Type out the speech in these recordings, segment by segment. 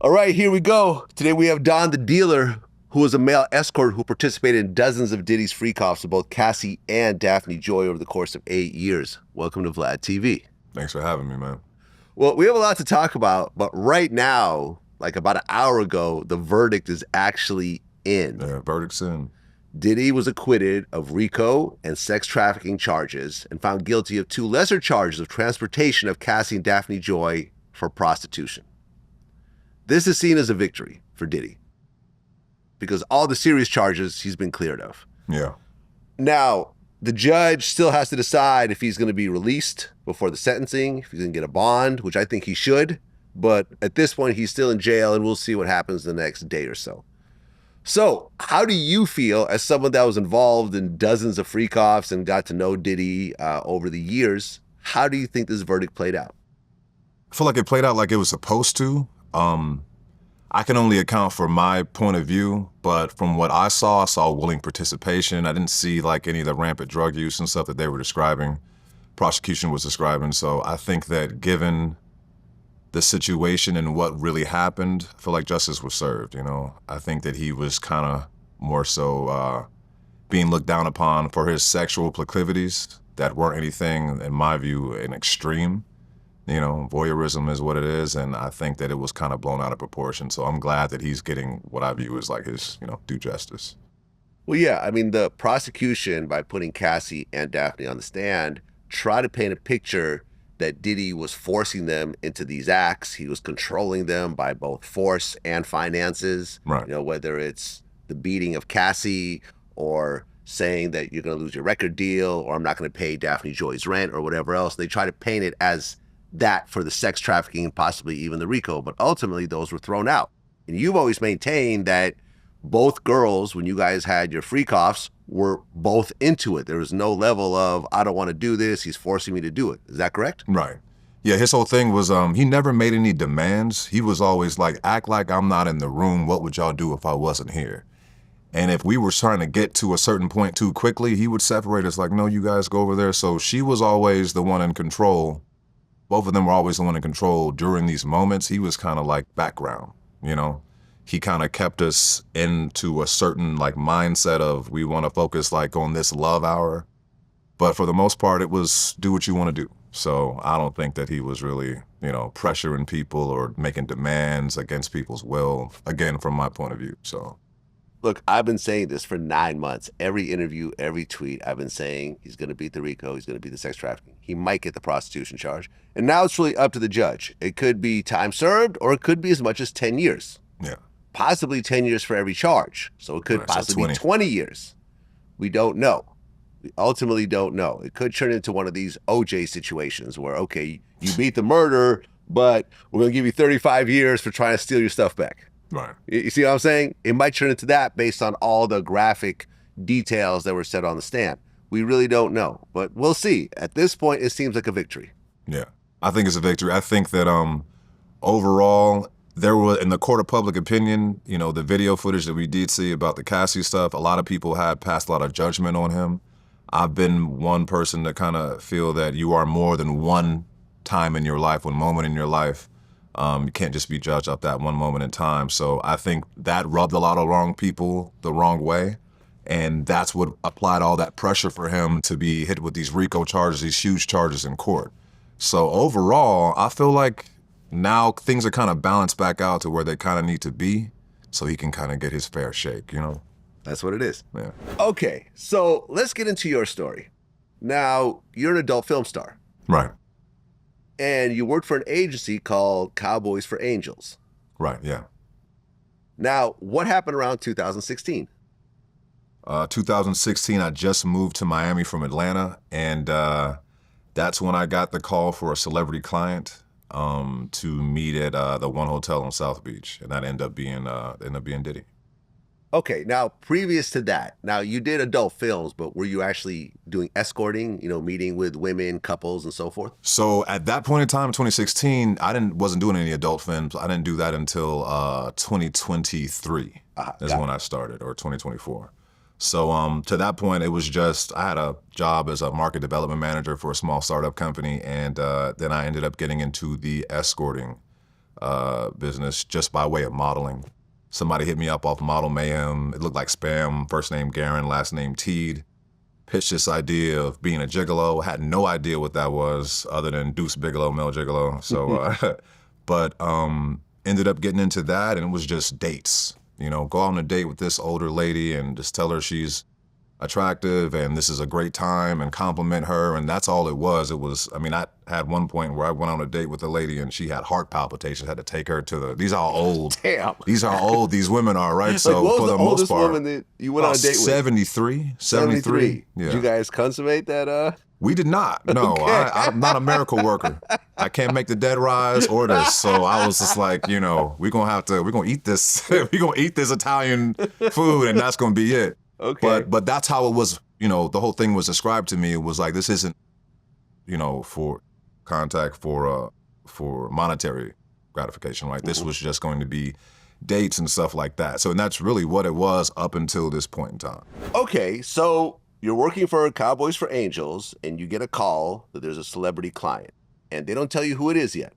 All right, here we go. Today we have Don the dealer, who was a male escort who participated in dozens of Diddy's Freakoffs with both Cassie and Daphne Joy over the course of 8 years. Welcome to Vlad TV. Thanks for having me, man. Well, we have a lot to talk about, but right now, like about an hour ago, the verdict is actually in. Yeah, verdict's in. Diddy was acquitted of RICO and sex trafficking charges and found guilty of 2 lesser charges of transportation of Cassie and Daphne Joy for prostitution. This is seen as a victory for Diddy because all the serious charges he's been cleared of. Yeah. Now, the judge still has to decide if he's going to be released before the sentencing, if he's going to get a bond, which I think he should. But at this point, he's still in jail, and we'll see what happens the next day or so. So how do you feel as someone that was involved in dozens of Freakoffs and got to know Diddy over the years? How do you think this verdict played out? I feel like it played out like it was supposed to. I can only account for my point of view, but from what I saw willing participation. I didn't see like any of the rampant drug use and stuff that they were describing, prosecution was describing. So I think that given the situation and what really happened, I feel like justice was served, you know? I think that he was kind of more so being looked down upon for his sexual proclivities that weren't anything, in my view, an extreme. You know, voyeurism is what it is, and I think that it was kind of blown out of proportion. So I'm glad that he's getting what I view as like his, due justice. Well, yeah, I mean, the prosecution, by putting Cassie and Daphne on the stand, tried to paint a picture that Diddy was forcing them into these acts. He was controlling them by both force and finances. Right. You know, whether it's the beating of Cassie or saying that you're going to lose your record deal or I'm not going to pay Daphne Joy's rent or whatever else. They try to paint it as that for the sex trafficking and possibly even the RICO, but ultimately those were thrown out. And you've always maintained that both girls, when you guys had your Freakoffs, were both into it. There was no level of, I don't want to do this, he's forcing me to do it. Is that correct? Right. Yeah, his whole thing was he never made any demands. He was always like, act like I'm not in the room. What would y'all do if I wasn't here? And if we were trying to get to a certain point too quickly, he would separate us like, no, you guys go over there. So she was always the one in control. Both of them were always the one in control during these moments. He was kind of like background, you know? He kind of kept us into a certain like mindset of we want to focus like on this love hour. But for the most part, it was do what you want to do. So I don't think that he was really, pressuring people or making demands against people's will, again, from my point of view, so. Look, I've been saying this for 9 months. Every interview, every tweet, I've been saying he's going to beat the RICO, he's going to beat the sex trafficking. He might get the prostitution charge. And now it's really up to the judge. It could be time served or it could be as much as 10 years. Yeah. Possibly 10 years for every charge. So it could Right, so possibly 20. be 20 years. We don't know. We ultimately don't know. It could turn into one of these OJ situations where, okay, you beat the murder, but we're going to give you 35 years for trying to steal your stuff back. Right. You see what I'm saying? It might turn into that based on all the graphic details that were said on the stand. We really don't know, but we'll see. At this point, it seems like a victory. Yeah, I think it's a victory. I think that overall, there was, in the court of public opinion, the video footage that we did see about the Cassie stuff, a lot of people had passed a lot of judgment on him. I've been one person to kind of feel that you are more than one time in your life, one moment in your life. You can't just be judged off that one moment in time. So I think that rubbed a lot of wrong people the wrong way. And that's what applied all that pressure for him to be hit with these RICO charges, these huge charges in court. So overall, I feel like now things are kind of balanced back out to where they kind of need to be so he can kind of get his fair shake, That's what it is. Yeah. Okay, so let's get into your story. Now, you're an adult film star. Right. And you worked for an agency called Cowboys for Angels. Right, yeah. Now, what happened around 2016? 2016, I just moved to Miami from Atlanta, and that's when I got the call for a celebrity client to meet at the one hotel on South Beach, and that ended up being Diddy. Okay, now previous to that, now you did adult films, but were you actually doing escorting, meeting with women, couples, and so forth? So at that point in time, 2016, wasn't doing any adult films. I didn't do that until 2023 is when I started, or 2024. So to that point, it was just, I had a job as a market development manager for a small startup company, and then I ended up getting into the escorting business just by way of modeling. Somebody hit me up off Model Mayhem. It looked like spam. First name Garen, last name Teed. Pitched this idea of being a gigolo. Had no idea what that was other than Deuce Bigelow, male gigolo. So, but ended up getting into that, and it was just dates. You know, go on a date with this older lady and just tell her she's attractive and this is a great time and compliment her, and that's all it was. It was, I mean, I had one point where I went on a date with a lady and she had heart palpitations, had to take her to the, these are old. Damn. These are old, these women are, right? So like, what was for the most oldest part, woman that you went on a date with? 73. Yeah. Did you guys consummate that? We did not. No, Okay. I'm not a miracle worker. I can't make the dead rise or this. So I was just like, you know, we're gonna eat this, we're gonna eat this Italian food, and that's gonna be it. Okay. But that's how it was, you know, the whole thing was described to me. It was like, this isn't, you know, for contact for monetary gratification, right? This was just going to be dates and stuff like that. So, and that's really what it was up until this point in time. Okay, so you're working for Cowboys for Angels and you get a call that there's a celebrity client and they don't tell you who it is yet.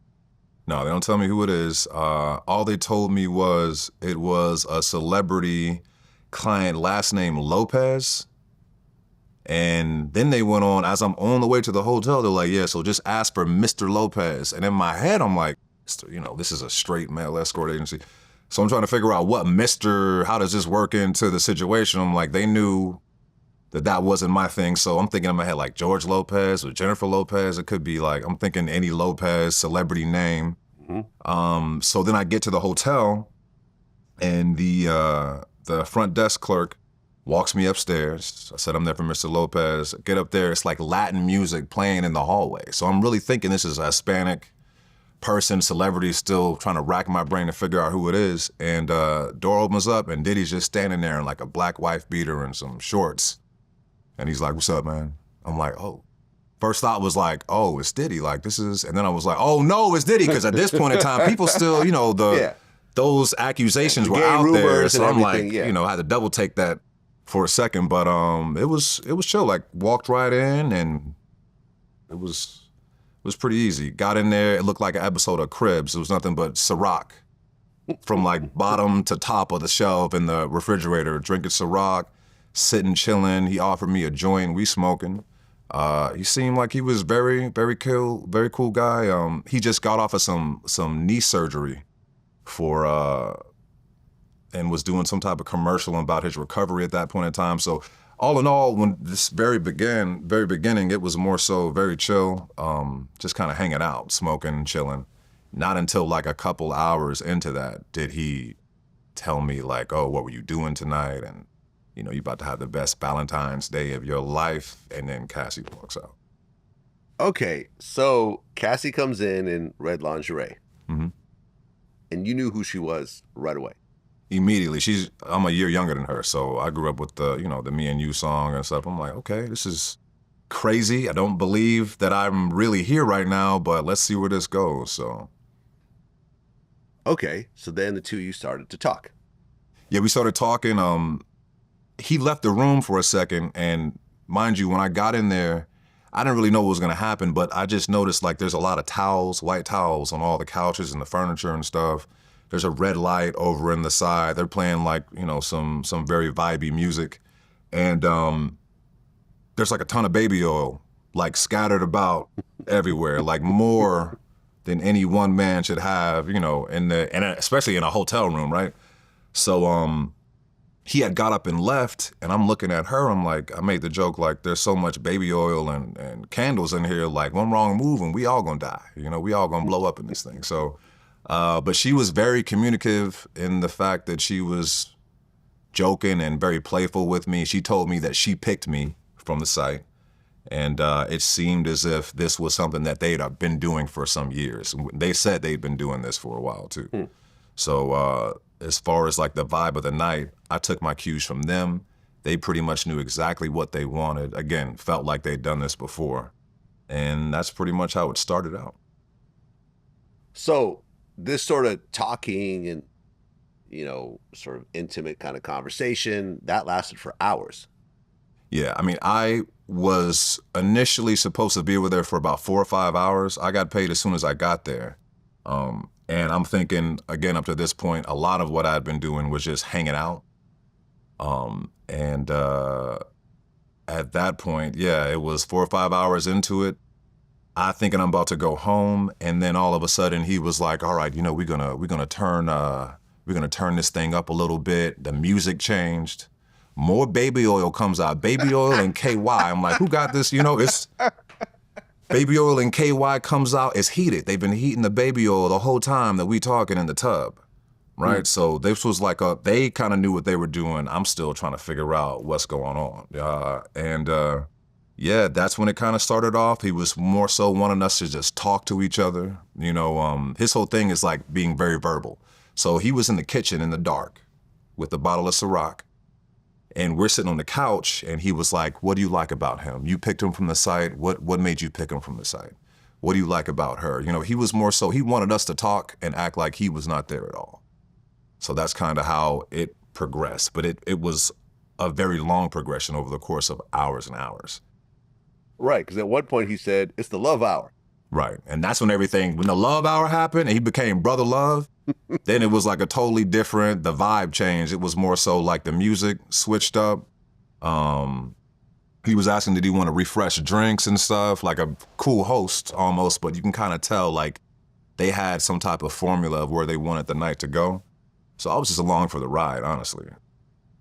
No, they don't tell me who it is. All they told me was it was a celebrity client, last name Lopez. And then they went on, as I'm on the way to the hotel, they're like, yeah, so just ask for Mr. Lopez. And in my head, I'm like, you know, this is a straight male escort agency. So I'm trying to figure out what how does this work into the situation? I'm like, they knew that wasn't my thing. So I'm thinking in my head, like George Lopez or Jennifer Lopez. It could be like, I'm thinking any Lopez celebrity name. Mm-hmm. So then I get to the hotel and the front desk clerk walks me upstairs. I said, I'm there for Mr. Lopez. Get up there, it's like Latin music playing in the hallway. So I'm really thinking this is a Hispanic person, celebrity, still trying to rack my brain to figure out who it is. And door opens up and Diddy's just standing there in like a black wife beater and some shorts. And he's like, what's up, man? I'm like, oh. First thought was like, oh, it's Diddy. Like, this is, and then I was like, oh no, it's Diddy. Because at this point in time, people still, you know, those accusations were out there. So I'm like, you know, I had to double take that for a second, but it was chill. Like, walked right in and it was pretty easy. Got in there, it looked like an episode of Cribs. It was nothing but Ciroc from like bottom to top of the shelf in the refrigerator, drinking Ciroc, sitting, chilling. He offered me a joint, we smoking. He seemed like he was very, very cool guy. He just got off of some knee surgery and was doing some type of commercial about his recovery at that point in time. So all in all, when this very beginning, it was more so very chill, just kind of hanging out, smoking, chilling. Not until like a couple hours into that did he tell me like, oh, what were you doing tonight? And, you know, you about to have the best Valentine's Day of your life. And then Cassie walks out. Okay, so Cassie comes in red lingerie. Mm-hmm. And you knew who she was right away. Immediately. I'm a year younger than her, so I grew up with the Me and You song and stuff. I'm like, okay, this is crazy. I don't believe that I'm really here right now, but let's see where this goes. So. Okay, so then the two of you started to talk. Yeah, we started talking. He left the room for a second, and mind you, when I got in there, I didn't really know what was gonna happen, but I just noticed like there's a lot of towels, white towels on all the couches and the furniture and stuff. There's a red light over in the side. They're playing like, you know, some very vibey music. And there's like a ton of baby oil, like scattered about everywhere, like more than any one man should have, you know, and especially in a hotel room, right? So he had got up and left, and I'm looking at her, I'm like, I made the joke like, there's so much baby oil and candles in here, like one wrong move and we all gonna die, you know, we all gonna blow up in this thing. So. But she was very communicative in the fact that she was joking and very playful with me. She told me that she picked me from the site. And it seemed as if this was something that they'd been doing for some years. They said they'd been doing this for a while too. So as far as like the vibe of the night, I took my cues from them. They pretty much knew exactly what they wanted. Again, felt like they'd done this before. And that's pretty much how it started out. So this sort of talking and, you know, sort of intimate kind of conversation, that lasted for hours. Yeah, I mean, I was initially supposed to be with her for about 4 or 5 hours. I got paid as soon as I got there. And I'm thinking, again, up to this point, a lot of what I'd been doing was just hanging out. And at that point, yeah, it was 4 or 5 hours into it. I thinking I'm about to go home, and then all of a sudden he was like, "All right, we're gonna turn this thing up a little bit." The music changed. More baby oil comes out. Baby oil and KY. I'm like, who got this? It's baby oil and KY comes out. It's heated. They've been heating the baby oil the whole time that we talking in the tub, right? So this was like they kind of knew what they were doing. I'm still trying to figure out what's going on. Yeah, that's when it kind of started off. He was more so wanting us to just talk to each other. His whole thing is like being very verbal. So he was in the kitchen in the dark with a bottle of Ciroc, and we're sitting on the couch, and he was like, "What do you like about him? You picked him from the site. What made you pick him from the site? What do you like about her?" He was more so, he wanted us to talk and act like he was not there at all. So that's kind of how it progressed. But it was a very long progression over the course of hours and hours. Right, because at one point he said, "It's the love hour." Right, and that's when when the love hour happened and he became Brother Love, then it was like a totally different, the vibe changed. It was more so like the music switched up. He was asking, did he want to refresh drinks and stuff, like a cool host almost, but you can kind of tell like they had some type of formula of where they wanted the night to go. So I was just along for the ride, honestly.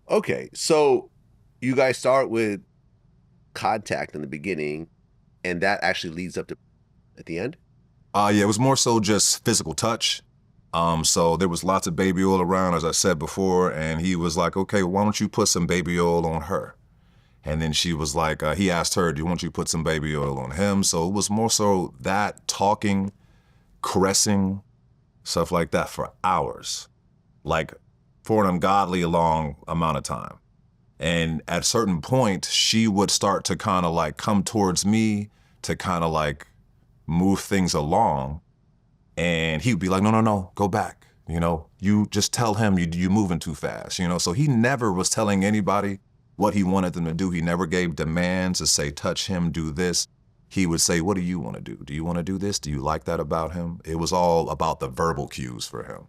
Okay, so you guys start with contact in the beginning, and that actually leads up to at the end? Yeah, it was more so just physical touch. So there was lots of baby oil around, as I said before, and he was like, "Okay, why don't you put some baby oil on her?" And then she was like, he asked her, "Do you want you to put some baby oil on him?" So it was more so that, talking, caressing, stuff like that for hours, like for an ungodly long amount of time. And at a certain point, she would start to kind of like come towards me to kind of like move things along. And he would be like, no, go back. You just tell him you're moving too fast. So he never was telling anybody what he wanted them to do. He never gave demands to say, touch him, do this. He would say, what do you want to do? Do you want to do this? Do you like that about him? It was all about the verbal cues for him.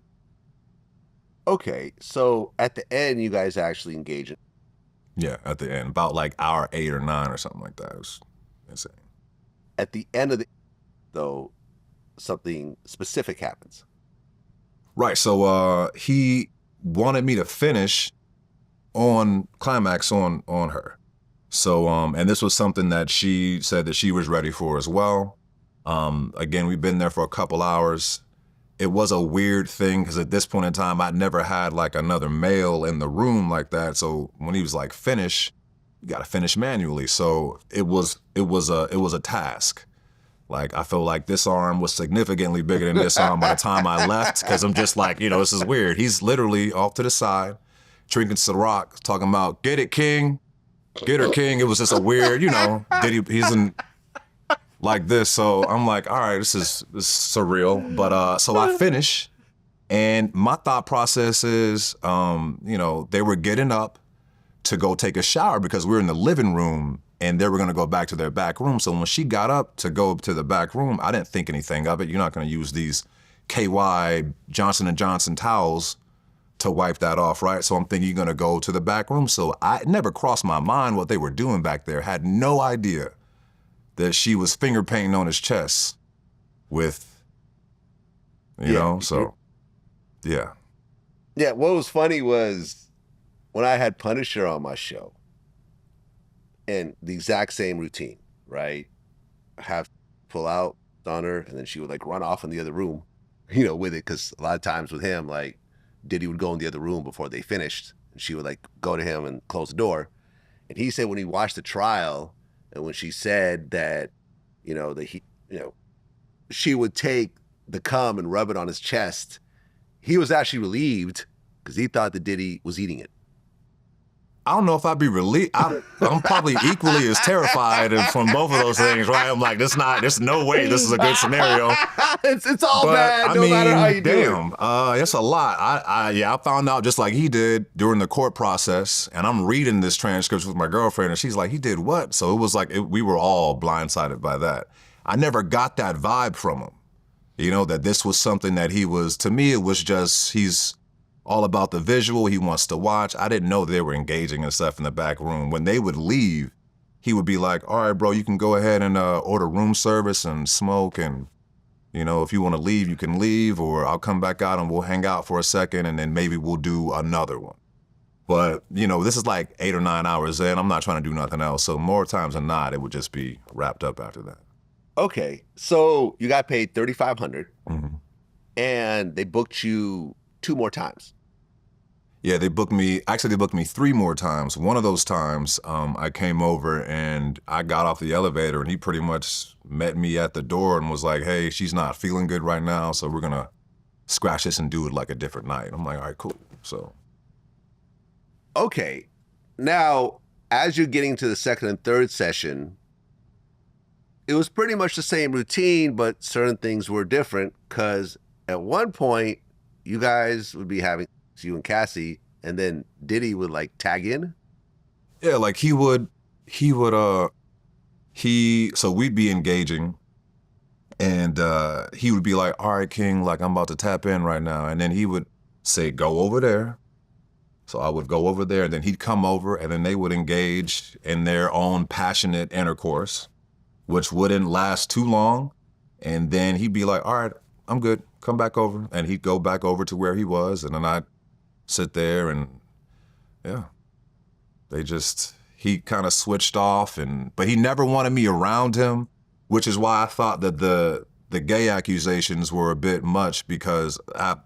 Okay, so at the end, you guys actually engage in. Yeah, at the end, about like hour 8 or 9 or something like that. It was insane. At the end of though, something specific happens. Right, so he wanted me to finish on climax on her. So, and this was something that she said that she was ready for as well. Again, we've been there for a couple hours. It was a weird thing because at this point in time, I'd never had like another male in the room like that. So when he was like, finish, you got to finish manually. So it was a task. Like, I feel like this arm was significantly bigger than this arm by the time I left, because I'm just like, this is weird. He's literally off to the side, drinking Ciroc, talking about, get it, king, get her, king. It was just a weird, he's in like this. So I'm like, all right, this is surreal. But so I finish, and my thought process is, they were getting up to go take a shower because we were in the living room, and they were gonna go back to their back room. So when she got up to go to the back room, I didn't think anything of it. You're not gonna use these KY Johnson & Johnson towels to wipe that off, right? So I'm thinking you're gonna go to the back room. So it never crossed my mind what they were doing back there. Had no idea that she was finger painting on his chest with, so yeah. Yeah, what was funny was when I had Punisher on my show, and the exact same routine, right? Have pull out on her, and then she would like run off in the other room, with it. Because a lot of times with him, like Diddy would go in the other room before they finished, and she would like go to him and close the door. And he said when he watched the trial, and when she said that, she would take the cum and rub it on his chest, he was actually relieved because he thought that Diddy was eating it. I don't know if I'd be relieved. I'm probably equally as terrified from both of those things, right? I'm like, there's no way this is a good scenario. It's all bad, no matter how you do it. It's a lot. I found out just like he did during the court process, and I'm reading this transcript with my girlfriend, and she's like, he did what? So it was like, we were all blindsided by that. I never got that vibe from him. You know, that this was something that he was, to me, it was just, he's all about the visual. He wants to watch. I didn't know they were engaging and stuff in the back room. When they would leave, he would be like, all right, bro, you can go ahead and order room service and smoke. And, you know, if you want to leave, you can leave, or I'll come back out and we'll hang out for a second and then maybe we'll do another one. But, you know, this is like 8 or 9 hours in. I'm not trying to do nothing else. So more times than not, it would just be wrapped up after that. Okay, so you got paid $3,500, Mm-hmm. and they booked you 2 more times. Yeah, they booked me 3 more times. One of those times, I came over and I got off the elevator and he pretty much met me at the door and was like, hey, she's not feeling good right now, so we're gonna scratch this and do it like a different night. I'm like, all right, cool. So. Okay, now, as you're getting to the second and third session, it was pretty much the same routine, but certain things were different, because at one point, you guys would be having, you and Cassie, and then Diddy would like tag in? Yeah, like so we'd be engaging and he would be like, all right, King, like I'm about to tap in right now. And then he would say, go over there. So I would go over there and then he'd come over and then they would engage in their own passionate intercourse, which wouldn't last too long. And then he'd be like, all right, I'm good, come back over. And he'd go back over to where he was. And then I'd sit there and yeah, he kind of switched off, but he never wanted me around him, which is why I thought that the gay accusations were a bit much, because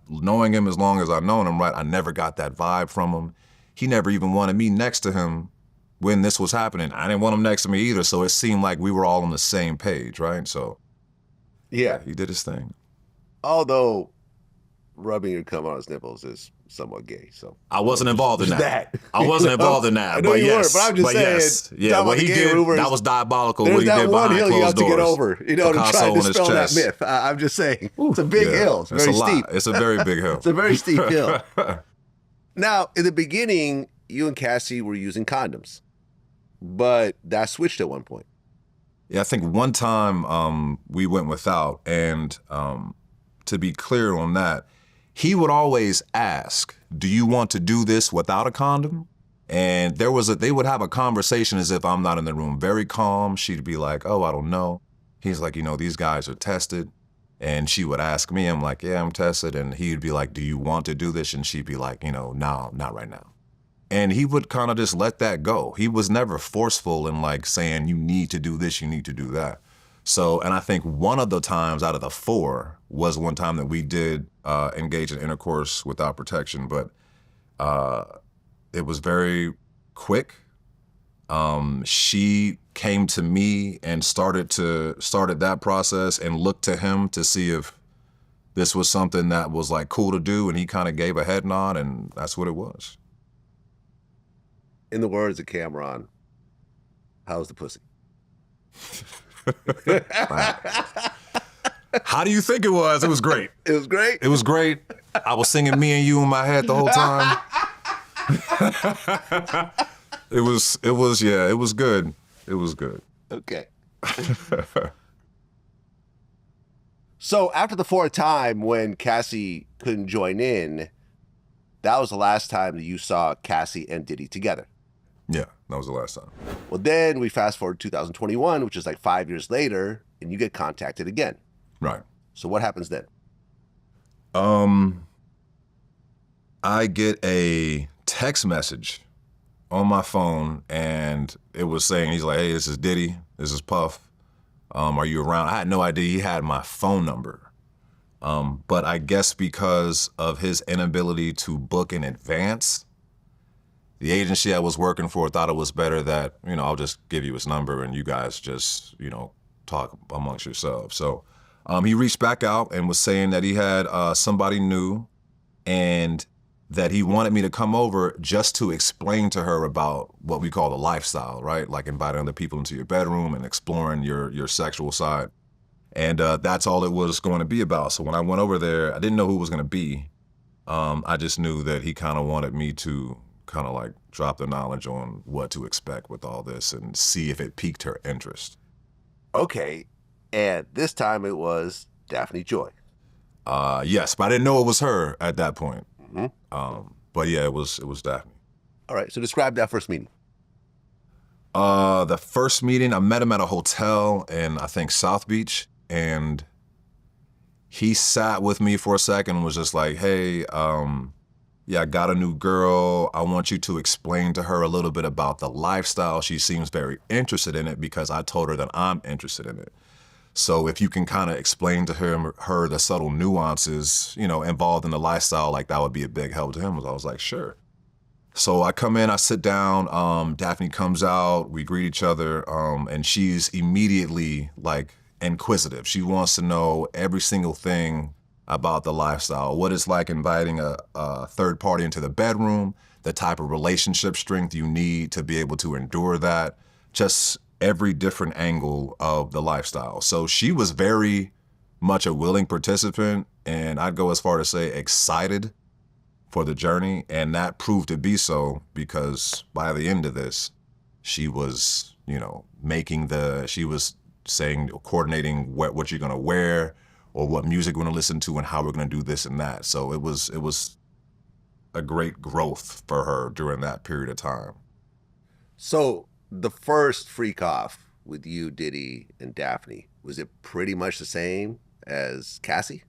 knowing him as long as I've known him, right, I never got that vibe from him. He never even wanted me next to him when this was happening. I didn't want him next to me either, so it seemed like we were all on the same page, right? So Yeah. he did his thing. Although rubbing your cum on his nipples is somewhat gay, so. I wasn't involved in that. I wasn't involved in that, I know but you yes. weren't, but I'm just saying, yes. Yeah, what he did, that was diabolical. There's what he that did one behind hill you have closed to get doors. over, you know, to Picasso try to on his dispel that chest. myth. I'm just saying, it's a big hill. It's very steep. It's a very big hill. It's a very steep hill. Now, in the beginning, you and Cassie were using condoms, but that switched at one point. Yeah, I think one time we went without, and to be clear on that, he would always ask, do you want to do this without a condom? And they would have a conversation as if I'm not in the room, very calm. She'd be like, oh, I don't know. He's like, you know, these guys are tested. And she would ask me, I'm like, yeah, I'm tested. And he'd be like, do you want to do this? And she'd be like, you know, no, not right now. And he would kind of just let that go. He was never forceful in like saying, you need to do this, you need to do that. So, and I think one of the times out of the 4 was one time that we did engage in intercourse without protection, but it was very quick. She came to me and started that process and looked to him to see if this was something that was like cool to do, and he kind of gave a head nod, and that's what it was. In the words of Cameron, how's the pussy? How do you think it was? It was great. It was great? It was great. I was singing Me and You in my head the whole time. It was good. It was good. Okay. So after the 4th time when Cassie couldn't join in, that was the last time that you saw Cassie and Diddy together. Yeah, that was the last time. Well, then we fast forward to 2021, which is like 5 years later, and you get contacted again. Right. So what happens then? I get a text message on my phone, and it was saying, he's like, hey, this is Diddy, this is Puff. Are you around? I had no idea he had my phone number. But I guess because of his inability to book in advance, the agency I was working for thought it was better that, you know, I'll just give you his number and you guys just, you know, talk amongst yourselves. So he reached back out and was saying that he had somebody new and that he wanted me to come over just to explain to her about what we call the lifestyle, right? Like inviting other people into your bedroom and exploring your sexual side. And that's all it was going to be about. So when I went over there, I didn't know who it was going to be. I just knew that he kind of wanted me to kind of like drop the knowledge on what to expect with all this and see if it piqued her interest. Okay. And this time it was Daphne Joy. Yes, but I didn't know it was her at that point. Mm-hmm. But yeah, it was Daphne. All right, so describe that first meeting. The first meeting, I met him at a hotel in, I think, South Beach, and he sat with me for a second and was just like, hey, yeah, I got a new girl. I want you to explain to her a little bit about the lifestyle. She seems very interested in it because I told her that I'm interested in it. So if you can kind of explain to her the subtle nuances, you know, involved in the lifestyle, like that would be a big help to him. I was like, sure. So I come in, I sit down, Daphne comes out, we greet each other, and she's immediately like inquisitive. She wants to know every single thing about the lifestyle, what it's like inviting a third party into the bedroom, the type of relationship strength you need to be able to endure that, just every different angle of the lifestyle. So she was very much a willing participant, and I'd go as far to say excited for the journey, and that proved to be so because by the end of this, she was, you know, she was saying, coordinating what you're gonna wear, or what music we're gonna listen to, and how we're gonna do this and that. So it was a great growth for her during that period of time. So the first Freakoff with you, Diddy, and Daphne, was it pretty much the same as Cassie?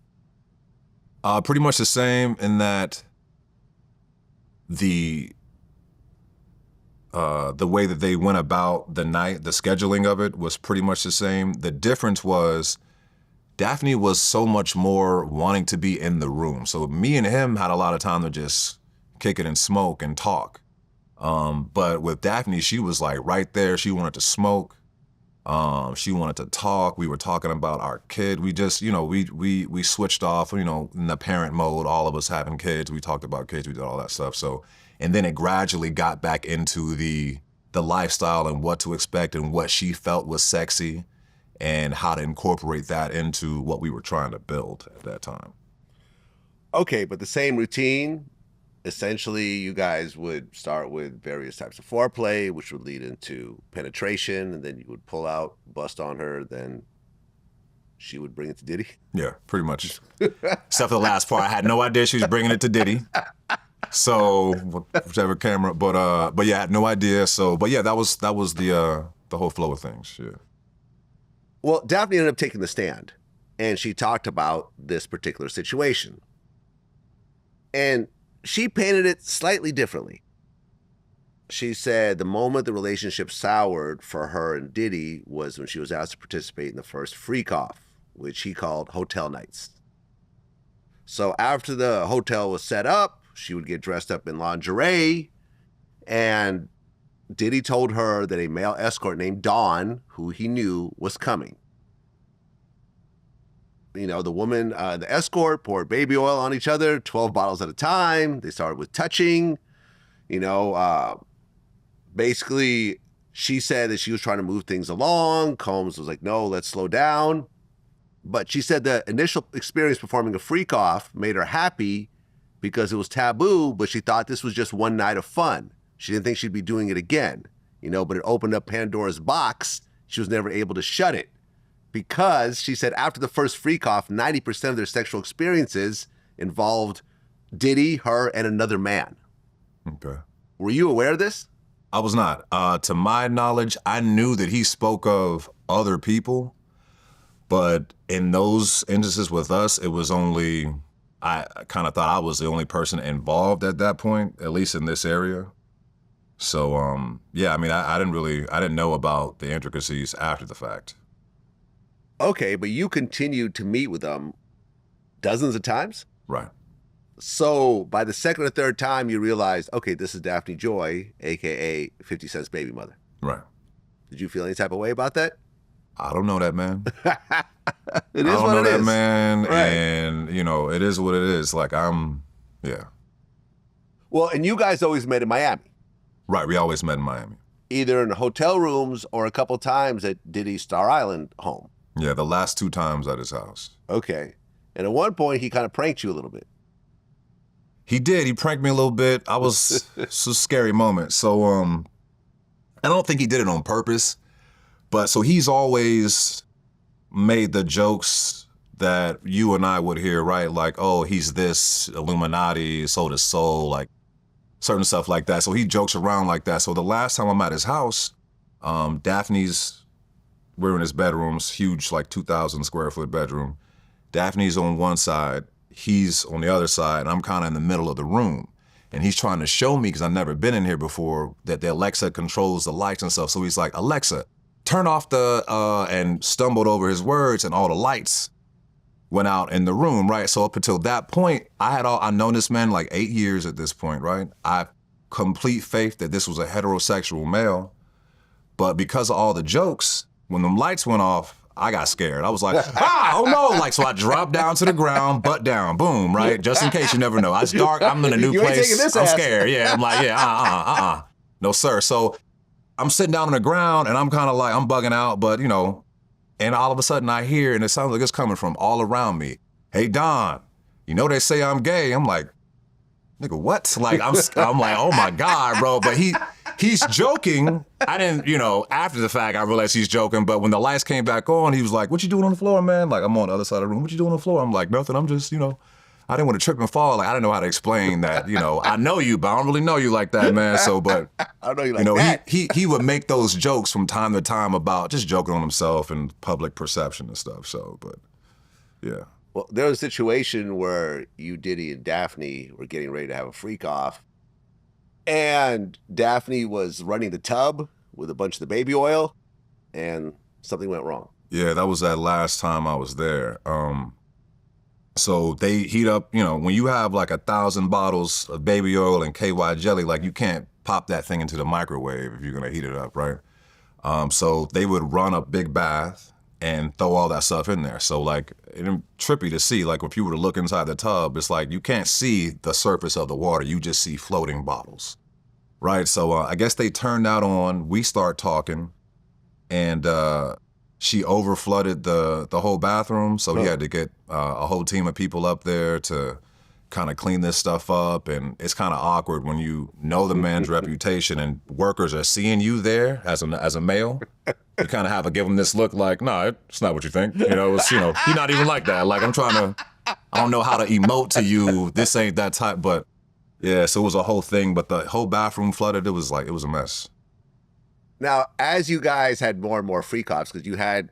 Pretty much the same in that the way that they went about the night, the scheduling of it was pretty much the same. The difference was Daphne was so much more wanting to be in the room. So me and him had a lot of time to just kick it and smoke and talk. But with Daphne, she was like right there. She wanted to smoke. She wanted to talk. We were talking about our kid. We just, you know, we switched off, you know, in the parent mode, all of us having kids. We talked about kids, we did all that stuff. So, and then it gradually got back into the lifestyle and what to expect and what she felt was sexy and how to incorporate that into what we were trying to build at that time. Okay, but the same routine. Essentially, you guys would start with various types of foreplay, which would lead into penetration, and then you would pull out, bust on her, then she would bring it to Diddy. Yeah, pretty much. Except for the last part, I had no idea she was bringing it to Diddy. So whichever camera, but yeah, I had no idea. So, but yeah, that was the whole flow of things. Yeah. Well, Daphne ended up taking the stand, and she talked about this particular situation, and she painted it slightly differently. She said the moment the relationship soured for her and Diddy was when she was asked to participate in the first Freakoff, which he called hotel nights. So after the hotel was set up, she would get dressed up in lingerie, and Diddy told her that a male escort named Don, who he knew, was coming. You know, the woman, the escort poured baby oil on each other, 12 bottles at a time. They started with touching. You know, basically, she said that she was trying to move things along. Combs was like, no, let's slow down. But she said the initial experience performing a Freakoff made her happy because it was taboo, but she thought this was just one night of fun. She didn't think she'd be doing it again, you know, but it opened up Pandora's box. She was never able to shut it because she said after the first Freakoff, 90% of their sexual experiences involved Diddy, her, and another man. Okay. Were you aware of this? I was not. To my knowledge, I knew that he spoke of other people, but in those instances with us, it was only, I kind of thought I was the only person involved at that point, at least in this area. So, yeah, I mean, I didn't know about the intricacies after the fact. Okay, but you continued to meet with them dozens of times? Right. So by the second or third time, you realized, okay, this is Daphne Joy, AKA 50 Cent's baby mother. Right. Did you feel any type of way about that? I don't know that, man. It is I don't what know it that, is. man. Right. And, you know, it is what it is. Like, yeah. Well, and you guys always met in Miami, Right, we always met in Miami. either in hotel rooms or a couple times at Diddy's Star Island home. Yeah, the last 2 times at his house. Okay. And at one point, he kind of pranked you a little bit. He did. He pranked me a little bit. It's a scary moment. So, I don't think he did it on purpose, but so he's always made the jokes that you and I would hear, right? Like, oh, he's this Illuminati, soul to soul, like certain stuff like that. So he jokes around like that. So the last time I'm at his house, we're in his bedrooms, huge, like 2,000 square foot bedroom. Daphne's on one side, he's on the other side, and I'm kind of in the middle of the room. And he's trying to show me, because I've never been in here before, that the Alexa controls the lights and stuff. So he's like, Alexa, turn off and stumbled over his words, and all the lights went out in the room, right? So up until that point, I've known this man like 8 years at this point, right? I have complete faith that this was a heterosexual male. But because of all the jokes, when them lights went off, I got scared. I was like, oh no! Like, so I dropped down to the ground, butt down, boom, right? Just in case you never know. It's dark, I'm in a new place, I'm scared. Yeah, I'm like, yeah, no sir. So I'm sitting down on the ground and I'm kind of like, I'm bugging out, but and all of a sudden I hear, and it sounds like it's coming from all around me. Hey, Don, they say I'm gay. I'm like, nigga, what? Like, I'm like, oh my God, bro. But he's joking. I didn't, after the fact, I realized he's joking. But when the lights came back on, he was like, what you doing on the floor, man? Like, I'm on the other side of the room. What you doing on the floor? I'm like, nothing. I'm just, I didn't want to trip and fall. Like, I didn't know how to explain that, I know you, but I don't really know you like that, man. So, but, I know you like that. He would make those jokes from time to time about just joking on himself and public perception and stuff. So, but, yeah. Well, there was a situation where you, Diddy, and Daphne were getting ready to have a freak-off, and Daphne was running the tub with a bunch of the baby oil, and something went wrong. Yeah, that was that last time I was there. So they heat up, when you have like 1,000 bottles of baby oil and KY jelly, like you can't pop that thing into the microwave if you're gonna heat it up, right? So they would run a big bath and throw all that stuff in there. So like, it's trippy to see, like if you were to look inside the tub, it's like you can't see the surface of the water, you just see floating bottles, right? So I guess they turned that on, we start talking, and she over flooded the whole bathroom, so he had to get a whole team of people up there to kind of clean this stuff up, and it's kind of awkward when you know the man's reputation and workers are seeing you there as a male. You kind of have to give them this look like, no, it's not what you think. It's, you're not even like that. Like, I don't know how to emote to you. This ain't that type, but yeah, so it was a whole thing, but the whole bathroom flooded. It was a mess. Now, as you guys had more and more freak-offs, because you had,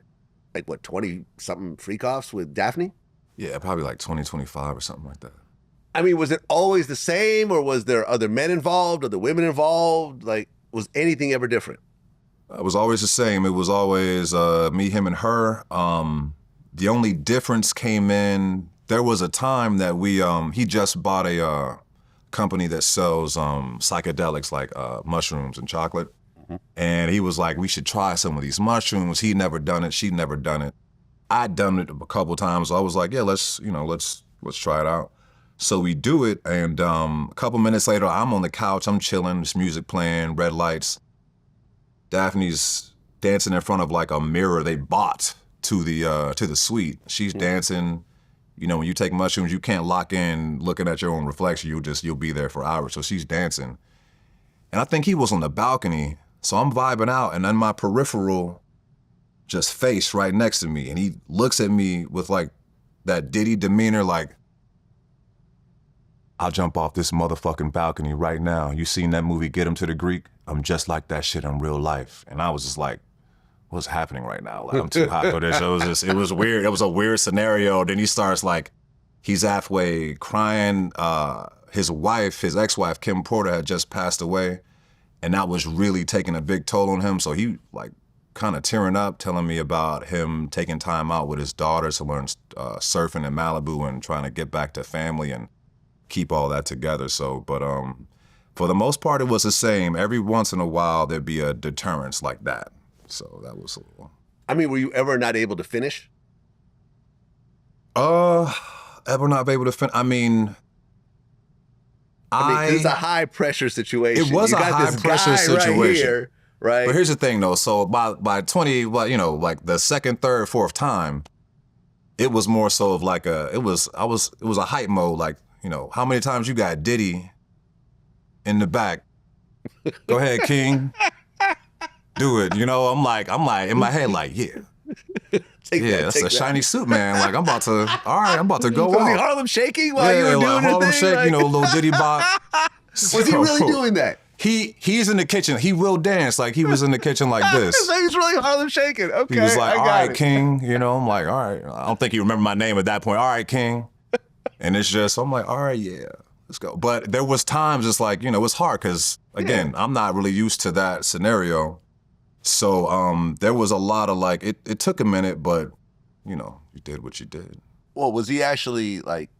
20-something freak-offs with Daphne? Yeah, probably like 20, 25 or something like that. I mean, was it always the same, or was there other men involved, or the women involved? Like, was anything ever different? It was always the same. It was always me, him, and her. The only difference came in, there was a time that he just bought a company that sells psychedelics like mushrooms and chocolate. Mm-hmm. And he was like, we should try some of these mushrooms. He'd never done it, she'd never done it. I'd done it a couple times. So I was like, yeah, let's try it out. So we do it, and a couple minutes later, I'm on the couch, I'm chilling, there's music playing, red lights. Daphne's dancing in front of like a mirror they bought to the suite. She's dancing. When you take mushrooms, you can't lock in looking at your own reflection. You'll be there for hours. So she's dancing. And I think he was on the balcony. So I'm vibing out, and then my peripheral just face right next to me. And he looks at me with like that Diddy demeanor, like, I'll jump off this motherfucking balcony right now. You seen that movie, Get Him to the Greek? I'm just like that shit in real life. And I was just like, what's happening right now? Like, I'm too hot for this. It was weird. It was a weird scenario. Then he starts like, he's halfway crying. His ex-wife, Kim Porter, had just passed away. And that was really taking a big toll on him. So he like kind of tearing up, telling me about him taking time out with his daughter to learn surfing in Malibu and trying to get back to family and keep all that together. So, but for the most part, it was the same. Every once in a while, there'd be a deterrence like that. So that was a little... I mean, were you ever not able to finish? Ever not able to finish? I mean, it's a high pressure situation. It was a high pressure situation. Right here, right? But here's the thing though. So by 20, like the second, third, fourth time, it was more so of like it was a hype mode. Like, how many times you got Diddy in the back? Go ahead, King. Do it. I'm like in my head, like, yeah. Take Yeah, that, that's take a that. shiny suit, man. Like, I'm about to go Was he out. Harlem shaking while you were doing like your Harlem thing? Shake, Like- you know, little Diddy bop. Was he really doing that? He's in the kitchen. He will dance. Like, he was in the kitchen like this. So he was really Harlem shaking. Okay, He was like, I all got right, it. King. You know, I'm like, all right. I don't think he remembered my name at that point. All right, King. And it's just, I'm like, all right, yeah, let's go. But there was times it's like, you know, it's hard because, again, I'm not really used to that scenario. So there was a lot of like, it took a minute, but, you know, you did what you did. Well, was he actually like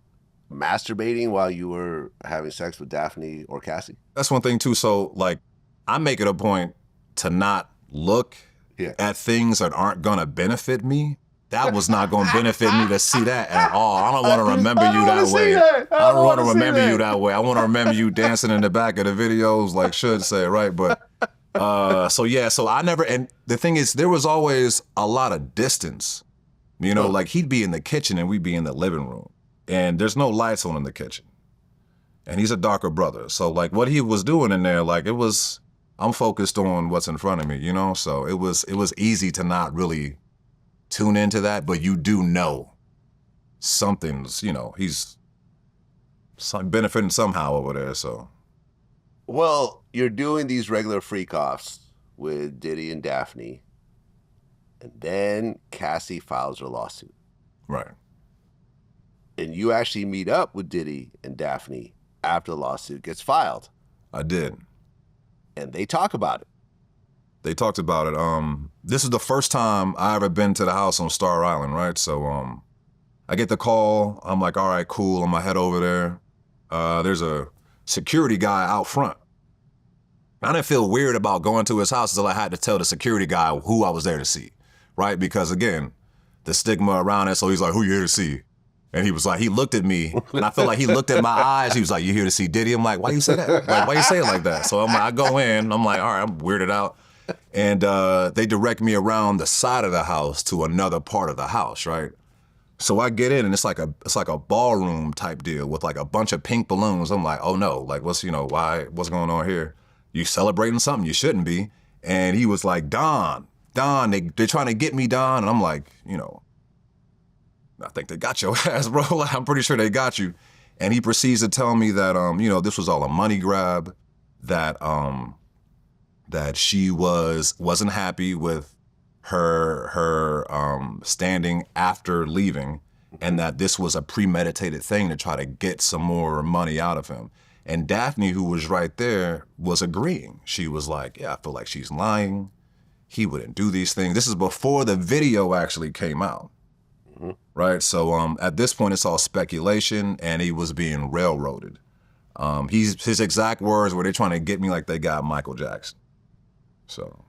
masturbating while you were having sex with Daphne or Cassie? That's one thing too. So like, I make it a point to not look at things that aren't gonna benefit me. That was not gonna benefit me to see that at all. I don't wanna remember you that way. I don't wanna remember you that way. I wanna remember you dancing in the back of the videos like should say, right? But so I never, and the thing is, there was always a lot of distance. You know, like he'd be in the kitchen and we'd be in the living room. And there's no lights on in the kitchen. And he's a darker brother. So like what he was doing in there, like I'm focused on what's in front of me, you know? So it was easy to not really tune into that, but you do know something's, you know, he's benefiting somehow over there, so. Well, you're doing these regular freak-offs with Diddy and Daphne, and then Cassie files her lawsuit. Right. And you actually meet up with Diddy and Daphne after the lawsuit gets filed. I did. And they talk about it. They talked about it. This is the first time I ever been to the house on Star Island, right? So I get the call. I'm like, all right, cool. I'm gonna head over there. There's a security guy out front. I didn't feel weird about going to his house until I had to tell the security guy who I was there to see, right? Because again, the stigma around it. So he's like, who you here to see? And he was like, he looked at me, and I felt like he looked at my eyes. He was like, you here to see Diddy? I'm like, why you say that? Like, why you say it like that? So I go in, I'm like, all right, I'm weirded out. And they direct me around the side of the house to another part of the house, right? So I get in, and it's like a ballroom type deal with like a bunch of pink balloons. I'm like, oh no, like what's going on here? You celebrating something you shouldn't be. And he was like, Don, they're trying to get me, Don. And I'm like, you know, I think they got your ass, bro. Like, I'm pretty sure they got you. And he proceeds to tell me that, you know, this was all a money grab, that she wasn't happy with her standing after leaving, and that this was a premeditated thing to try to get some more money out of him. And Daphne, who was right there, was agreeing. She was like, yeah, I feel like she's lying. He wouldn't do these things. This is before the video actually came out. Right, so at this point it's all speculation, and he was being railroaded. His exact words were, they're trying to get me like they got Michael Jackson. So,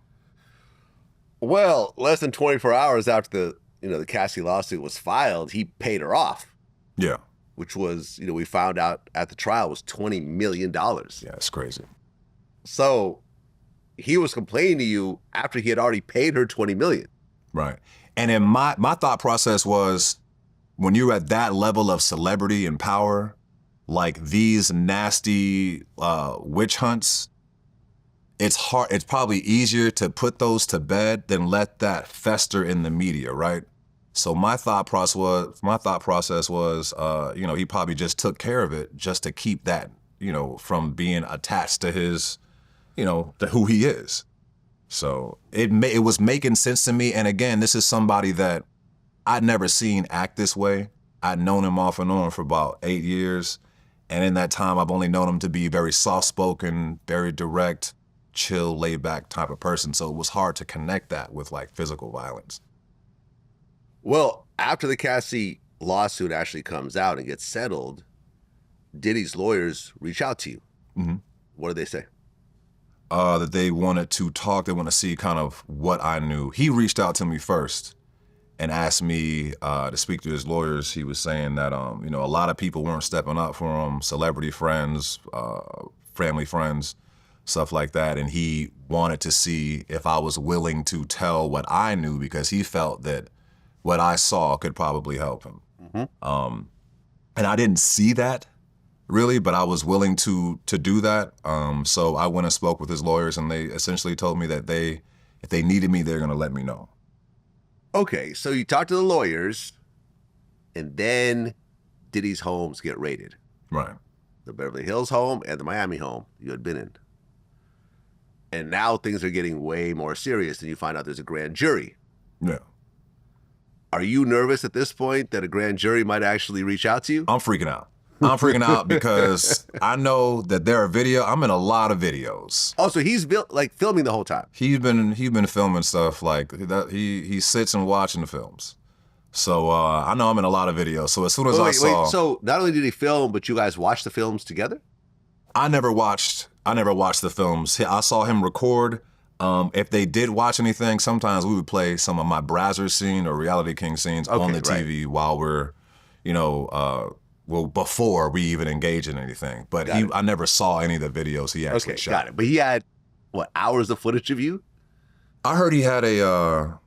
well, less than 24 hours after the Cassie lawsuit was filed, he paid her off. Yeah, which was, we found out at the trial was $20 million. Yeah, it's crazy. So he was complaining to you after he had already paid her $20 million. Right. And then my thought process was, when you're at that level of celebrity and power, like these nasty witch hunts, it's hard. It's probably easier to put those to bed than let that fester in the media, right? So my thought process was, he probably just took care of it just to keep that, from being attached to his, to who he is. So it was making sense to me. And again, this is somebody that I'd never seen act this way. I'd known him off and on for about 8 years. And in that time, I've only known him to be very soft-spoken, very direct, chill, laid-back type of person. So it was hard to connect that with like physical violence. Well, after the Cassie lawsuit actually comes out and gets settled, Diddy's lawyers reach out to you. Mm-hmm. What did they say? That they wanted to talk, they want to see kind of what I knew. He reached out to me first and asked me to speak to his lawyers. He was saying that, a lot of people weren't stepping up for him, celebrity friends, family friends, stuff like that. And he wanted to see if I was willing to tell what I knew, because he felt that what I saw could probably help him. Mm-hmm. And I didn't see that really, but I was willing to do that. So I went and spoke with his lawyers, and they essentially told me that if they needed me, they're gonna let me know. Okay, so you talk to the lawyers, and then Diddy's homes get raided. Right. The Beverly Hills home and the Miami home you had been in. And now things are getting way more serious, and you find out there's a grand jury. Yeah. Are you nervous at this point that a grand jury might actually reach out to you? I'm freaking out. I'm freaking out because I know that there are I'm in a lot of videos. Oh, so he's filming the whole time. He's been filming stuff like that. He sits and watching the films. So I know I'm in a lot of videos. So as soon as I saw, so not only did he film, but you guys watched the films together? I never watched the films. I saw him record. If they did watch anything, sometimes we would play some of my Brazzers scene or Reality King scenes on the TV while we're, before we even engage in anything. But I never saw any of the videos he actually shot. Got it. But he had, hours of footage of you? I heard he had an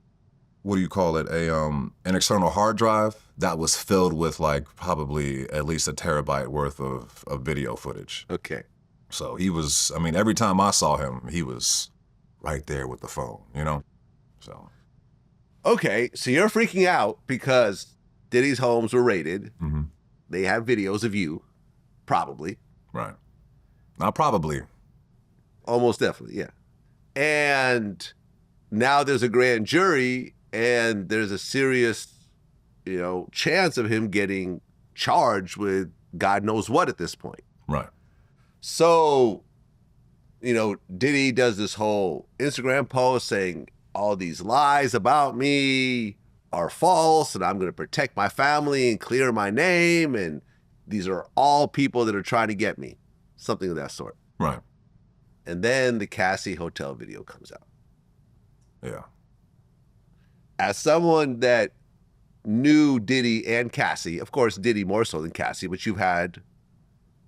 external hard drive that was filled with probably at least a terabyte worth of video footage. Okay. So he was, every time I saw him, he was right there with the phone, So. Okay, so you're freaking out because Diddy's homes were raided. Mm-hmm. They have videos of you, probably. Right. Not probably. Almost definitely, yeah. And now there's a grand jury, and there's a serious, chance of him getting charged with God knows what at this point. Right. So, Diddy does this whole Instagram post saying all these lies about me are false, and I'm going to protect my family and clear my name, and these are all people that are trying to get me. Something of that sort. Right. And then the Cassie hotel video comes out. Yeah. As someone that knew Diddy and Cassie, of course, Diddy more so than Cassie, but you've had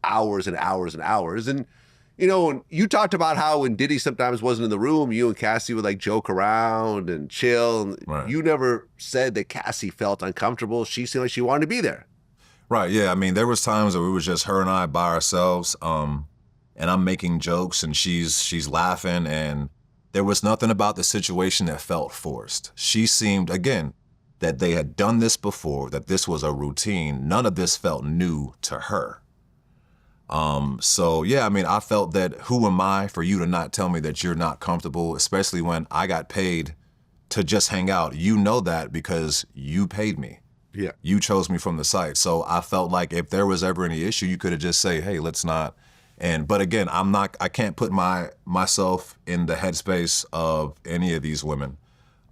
hours and hours and hours. And, you talked about how when Diddy sometimes wasn't in the room, you and Cassie would joke around and chill. And right. You never said that Cassie felt uncomfortable. She seemed like she wanted to be there. Right. Yeah. There was times where it was just her and I by ourselves. And I'm making jokes and she's laughing, and there was nothing about the situation that felt forced. She seemed, again, that they had done this before, that this was a routine. None of this felt new to her. So yeah, I felt that who am I for you to not tell me that you're not comfortable, especially when I got paid to just hang out. You know that because you paid me. Yeah. You chose me from the site. So I felt like if there was ever any issue, you could have just say, hey, let's not. But again, I can't put myself in the headspace of any of these women.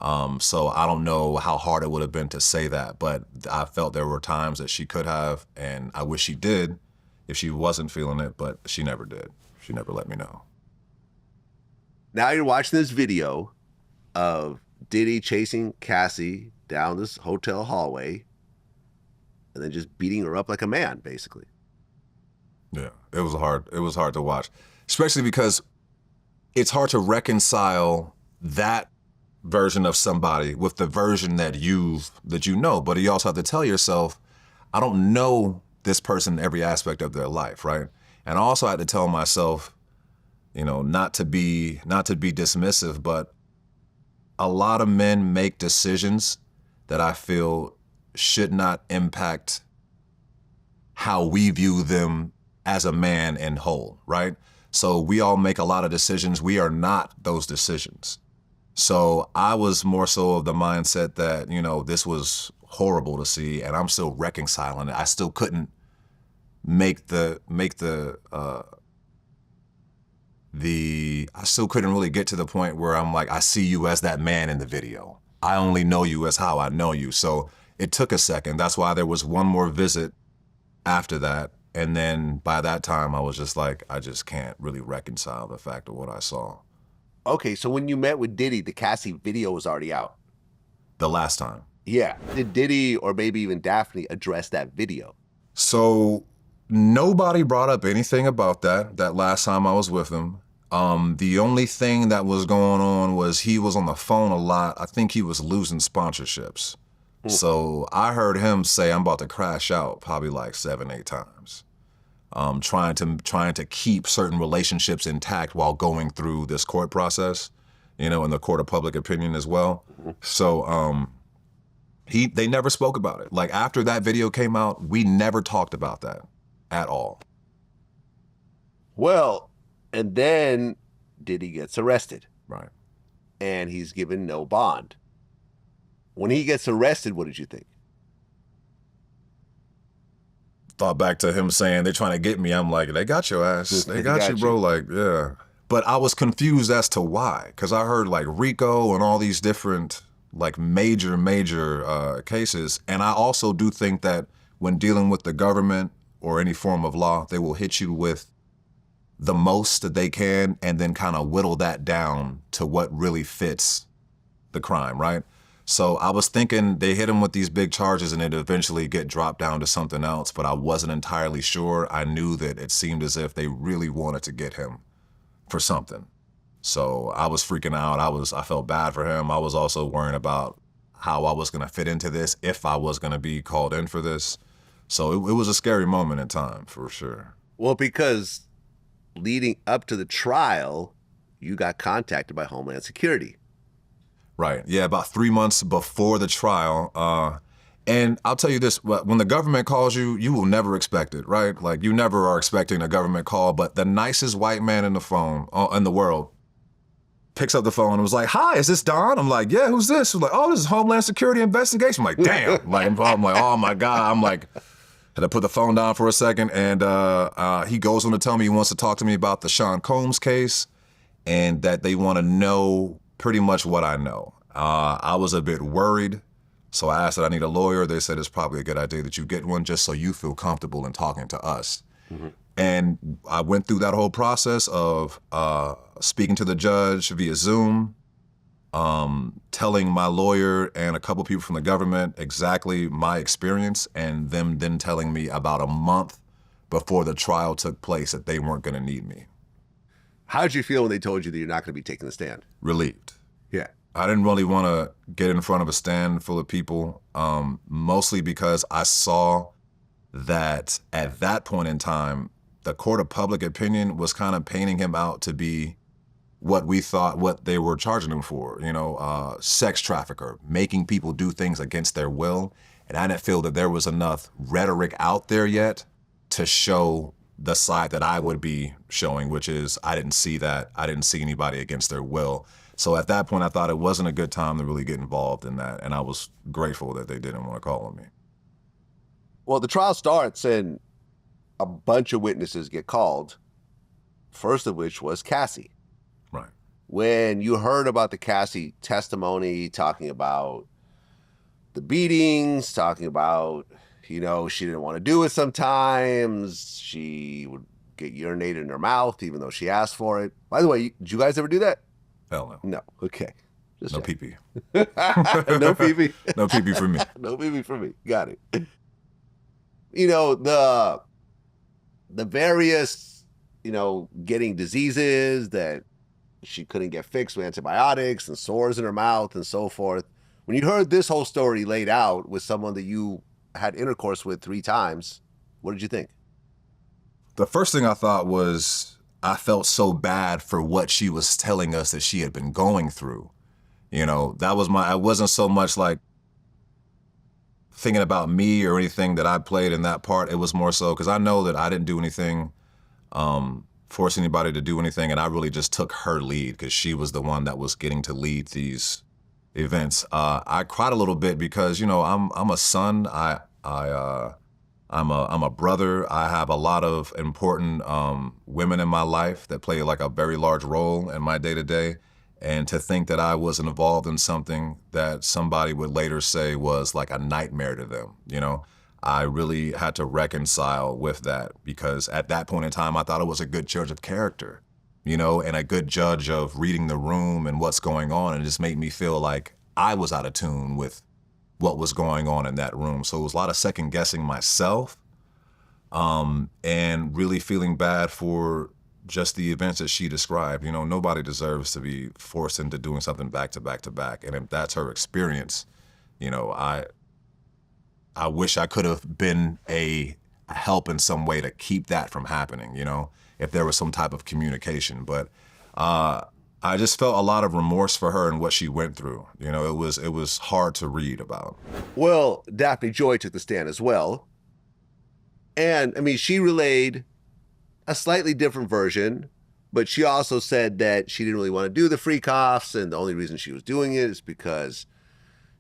So I don't know how hard it would have been to say that, but I felt there were times that she could have, and I wish she did if she wasn't feeling it, but she never did. She never let me know. Now you're watching this video of Diddy chasing Cassie down this hotel hallway and then just beating her up like a man, basically. Yeah, it was hard to watch, especially because it's hard to reconcile that version of somebody with the version that you know, but you also have to tell yourself, I don't know this person in every aspect of their life, right? And I also had to tell myself, not to be dismissive, but a lot of men make decisions that I feel should not impact how we view them as a man in whole, right? So we all make a lot of decisions. We are not those decisions. So I was more so of the mindset that, this was horrible to see, and I'm still reconciling it. I still couldn't I still couldn't really get to the point where I'm like, I see you as that man in the video. I only know you as how I know you. So it took a second. That's why there was one more visit after that. And then by that time, I was just like, I just can't really reconcile the fact of what I saw. Okay, so when you met with Diddy, the Cassie video was already out. The last time. Yeah. Did Diddy or maybe even Daphne address that video? So nobody brought up anything about that last time I was with him. The only thing that was going on was he was on the phone a lot. I think he was losing sponsorships. So I heard him say, I'm about to crash out probably like 7, 8 times. Trying to keep certain relationships intact while going through this court process, in the court of public opinion as well. So They never spoke about it. Like after that video came out, we never talked about that at all. Well, and then Diddy gets arrested Right. and he's given no bond. When he gets arrested, what did you think? Thought back to him saying they're trying to get me. I'm like, they got your ass. They got you, bro. Like, yeah. But I was confused as to why, because I heard like RICO and all these different like major cases. And I also do think that when dealing with the government or any form of law, they will hit you with the most that they can and then kind of whittle that down to what really fits the crime, right? So I was thinking they hit him with these big charges and it'd eventually get dropped down to something else, but I wasn't entirely sure. I knew that it seemed as if they really wanted to get him for something. So I was freaking out. I felt bad for him. I was also worrying about how I was gonna fit into this, if I was gonna be called in for this. So it was a scary moment in time, for sure. Well, because leading up to the trial, you got contacted by Homeland Security. Right. Yeah, about 3 months before the trial. And I'll tell you this, when the government calls you, you will never expect it, right? Like you never are expecting a government call, but the nicest white man in the phone, in the world, picks up the phone and was like, "Hi, is this Don?" I'm like, "Yeah, who's this?" He's like, "Oh, this is Homeland Security investigation." I'm like, "Damn." I'm like, "Oh my God." I'm like, had to put the phone down for a second, and he goes on to tell me he wants to talk to me about the Sean Combs case and that they want to know pretty much what I know. I was a bit worried, so I asked that I need a lawyer. They said it's probably a good idea that you get one just so you feel comfortable in talking to us. Mm-hmm. And I went through that whole process of speaking to the judge via Zoom, telling my lawyer and a couple people from the government exactly my experience, and them then telling me about a month before the trial took place that they weren't going to need me. How did you feel when they told you that you're not going to be taking the stand? Relieved. Yeah. I didn't really want to get in front of a stand full of people, mostly because I saw that at that point in time, the court of public opinion was kind of painting him out to be what we thought, what they were charging him for, sex trafficker, making people do things against their will. And I didn't feel that there was enough rhetoric out there yet to show the side that I would be showing, which is I didn't see that. I didn't see anybody against their will. So at that point, I thought it wasn't a good time to really get involved in that. And I was grateful that they didn't want to call on me. Well, the trial starts and a bunch of witnesses get called, first of which was Cassie. Right. When you heard about the Cassie testimony, talking about the beatings, talking about, she didn't want to do it sometimes. She would get urinated in her mouth, even though she asked for it. By the way, did you guys ever do that? Hell no. No. Okay. No pee-pee. No pee-pee? No pee-pee for me. No pee-pee for me. Got it. The various, getting diseases that she couldn't get fixed with antibiotics and sores in her mouth and so forth. When you heard this whole story laid out with someone that you had intercourse with 3 times, what did you think? The first thing I thought was I felt so bad for what she was telling us that she had been going through. That was I wasn't so much like thinking about me or anything that I played in that part. It was more so because I know that I didn't do anything, force anybody to do anything, and I really just took her lead because she was the one that was getting to lead these events. I cried a little bit because I'm a son. I'm a brother. I have a lot of important women in my life that play like a very large role in my day to day. And to think that I was involved in something that somebody would later say was like a nightmare to them, I really had to reconcile with that because at that point in time, I thought it was a good judge of character, and a good judge of reading the room and what's going on. And it just made me feel like I was out of tune with what was going on in that room. So it was a lot of second guessing myself and really feeling bad for just the events that she described. Nobody deserves to be forced into doing something back to back to back. And if that's her experience, I wish I could have been a help in some way to keep that from happening, if there was some type of communication. But I I just felt a lot of remorse for her and what she went through. You know, it was hard to read about. Well, Daphne Joy took the stand as well. And I mean, she relayed a slightly different version, but she also said that she didn't really want to do the Freakoffs, and the only reason she was doing it is because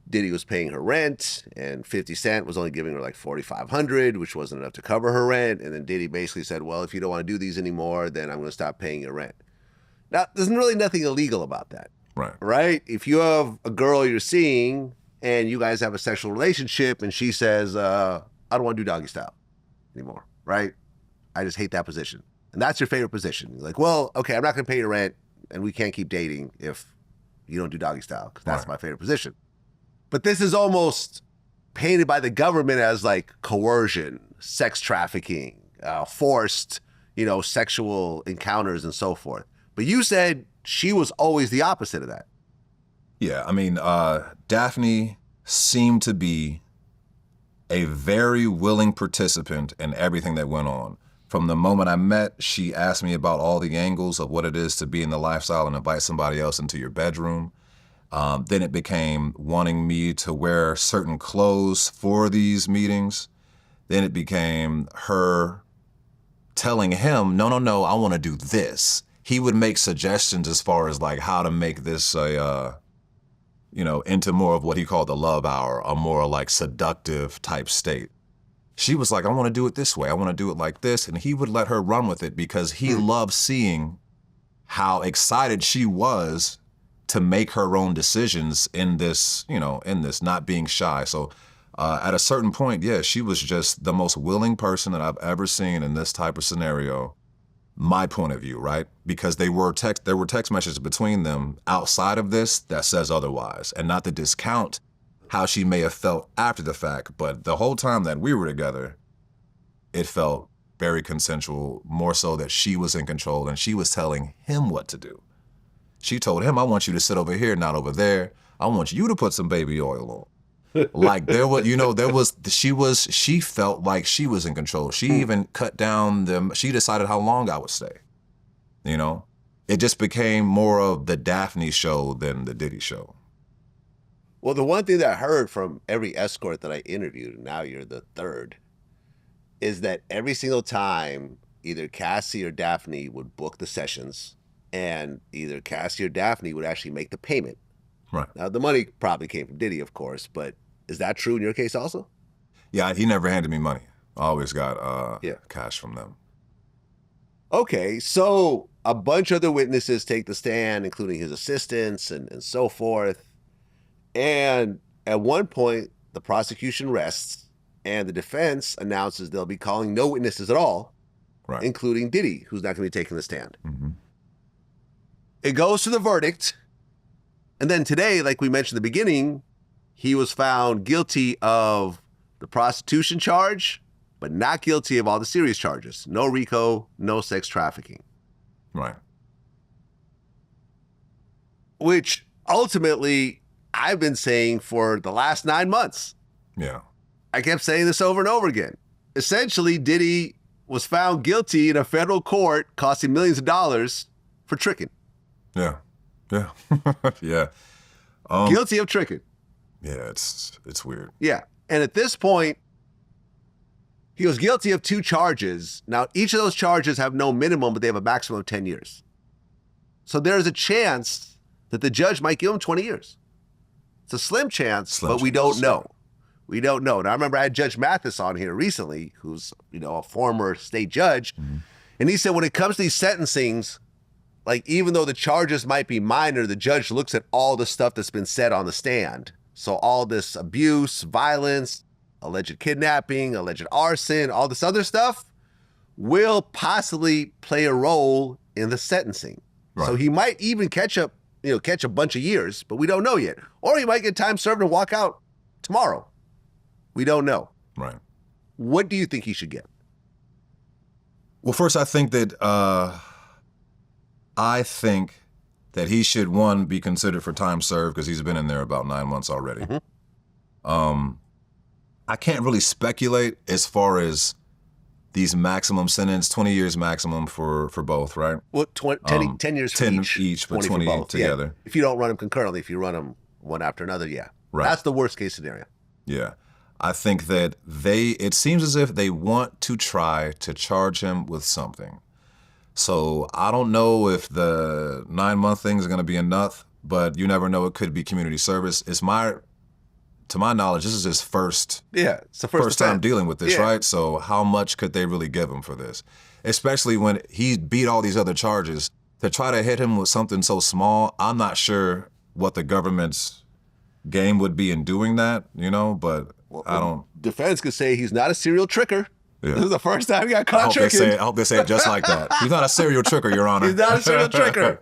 Diddy was paying her rent, and 50 Cent was only giving her like $4,500, which wasn't enough to cover her rent. And then Diddy basically said, well, if you don't want to do these anymore, then I'm going to stop paying your rent. Now, there's really nothing illegal about that. Right? If you have a girl you're seeing and you guys have a sexual relationship and she says, I don't want to do doggy style anymore, right? I just hate that position. And that's your favorite position. You're like, well, okay, I'm not going to pay your rent and we can't keep dating if you don't do doggy style because that's my favorite position. But this is almost painted by the government as like coercion, sex trafficking, forced, sexual encounters and so forth. But you said she was always the opposite of that. Yeah, I mean, Daphne seemed to be a very willing participant in everything that went on. From the moment I met, she asked me about all the angles of what it is to be in the lifestyle and invite somebody else into your bedroom. Then it became wanting me to wear certain clothes for these meetings. Then it became her telling him, no, I want to do this. He would make suggestions as far as like how to make this into more of what he called the love hour, a more like seductive type state. She was like, I want to do it this way. I want to do it like this. And he would let her run with it because he loved seeing how excited she was to make her own decisions in this, not being shy. So at a certain point, yeah, she was just the most willing person that I've ever seen in this type of scenario. My point of view, right? Because there were text messages between them outside of this that says otherwise, and not to discount how she may have felt after the fact, but the whole time that we were together, it felt very consensual, more so that she was in control and she was telling him what to do. She told him, I want you to sit over here, not over there. I want you to put some baby oil on. Like she felt like she was in control. She even cut down she decided how long I would stay. It just became more of the Daphne show than the Diddy show. Well, the one thing that I heard from every escort that I interviewed, and now you're the third, is that every single time either Cassie or Daphne would book the sessions and either Cassie or Daphne would actually make the payment. Right. Now, the money probably came from Diddy, of course, but is that true in your case also? Yeah, he never handed me money. I always got cash from them. Okay, so a bunch of other witnesses take the stand, including his assistants and so forth. And at one point, the prosecution rests and the defense announces they'll be calling no witnesses at all, including Diddy, who's not going to be taking the stand. Mm-hmm. It goes to the verdict. And then today, like we mentioned in the beginning, he was found guilty of the prostitution charge, but not guilty of all the serious charges. No RICO, no sex trafficking. Right. Which ultimately I've been saying for the last 9 months. Yeah. I kept saying this over and over again. Essentially, Diddy was found guilty in a federal court, costing millions of dollars for tricking. Yeah. Yeah. Yeah. Guilty of tricking. Yeah, it's weird. Yeah. And at this point, he was guilty of 2 charges. Now, each of those charges have no minimum, but they have a maximum of 10 years. So there's a chance that the judge might give him 20 years. It's a slim chance, but we don't know. We don't know. Now, I remember I had Judge Mathis on here recently, who's, a former state judge. Mm-hmm. And he said when it comes to these sentencings, like even though the charges might be minor, the judge looks at all the stuff that's been said on the stand. So all this abuse, violence, alleged kidnapping, alleged arson, all this other stuff will possibly play a role in the sentencing. Right. So he might even catch a bunch of years, but we don't know yet. Or he might get time served and walk out tomorrow. We don't know. Right. What do you think he should get? Well, first, I think that he should, one, be considered for time served because he's been in there about 9 months already. Mm-hmm. I can't really speculate as far as these maximum sentence, 20 years maximum for both, right? Well, 10 years for 10 each, but 20 for both. together. Yeah. If you don't run them concurrently, if you run them one after another, yeah. Right. That's the worst case scenario. Yeah. I think that it seems as if they want to try to charge him with something. So I don't know if the 9-month thing is going to be enough, but you never know. It could be community service. To my knowledge, this is his first. Yeah, it's the first time time dealing with this, right? So how much could they really give him for this? Especially when he beat all these other charges. To try to hit him with something so small, I'm not sure what the government's game would be in doing that, but I don't. Defense could say he's not a serial tricker. Yeah. This is the first time he got caught tricking. I hope they say it just like that. He's not a serial tricker, Your Honor. He's not a serial tricker.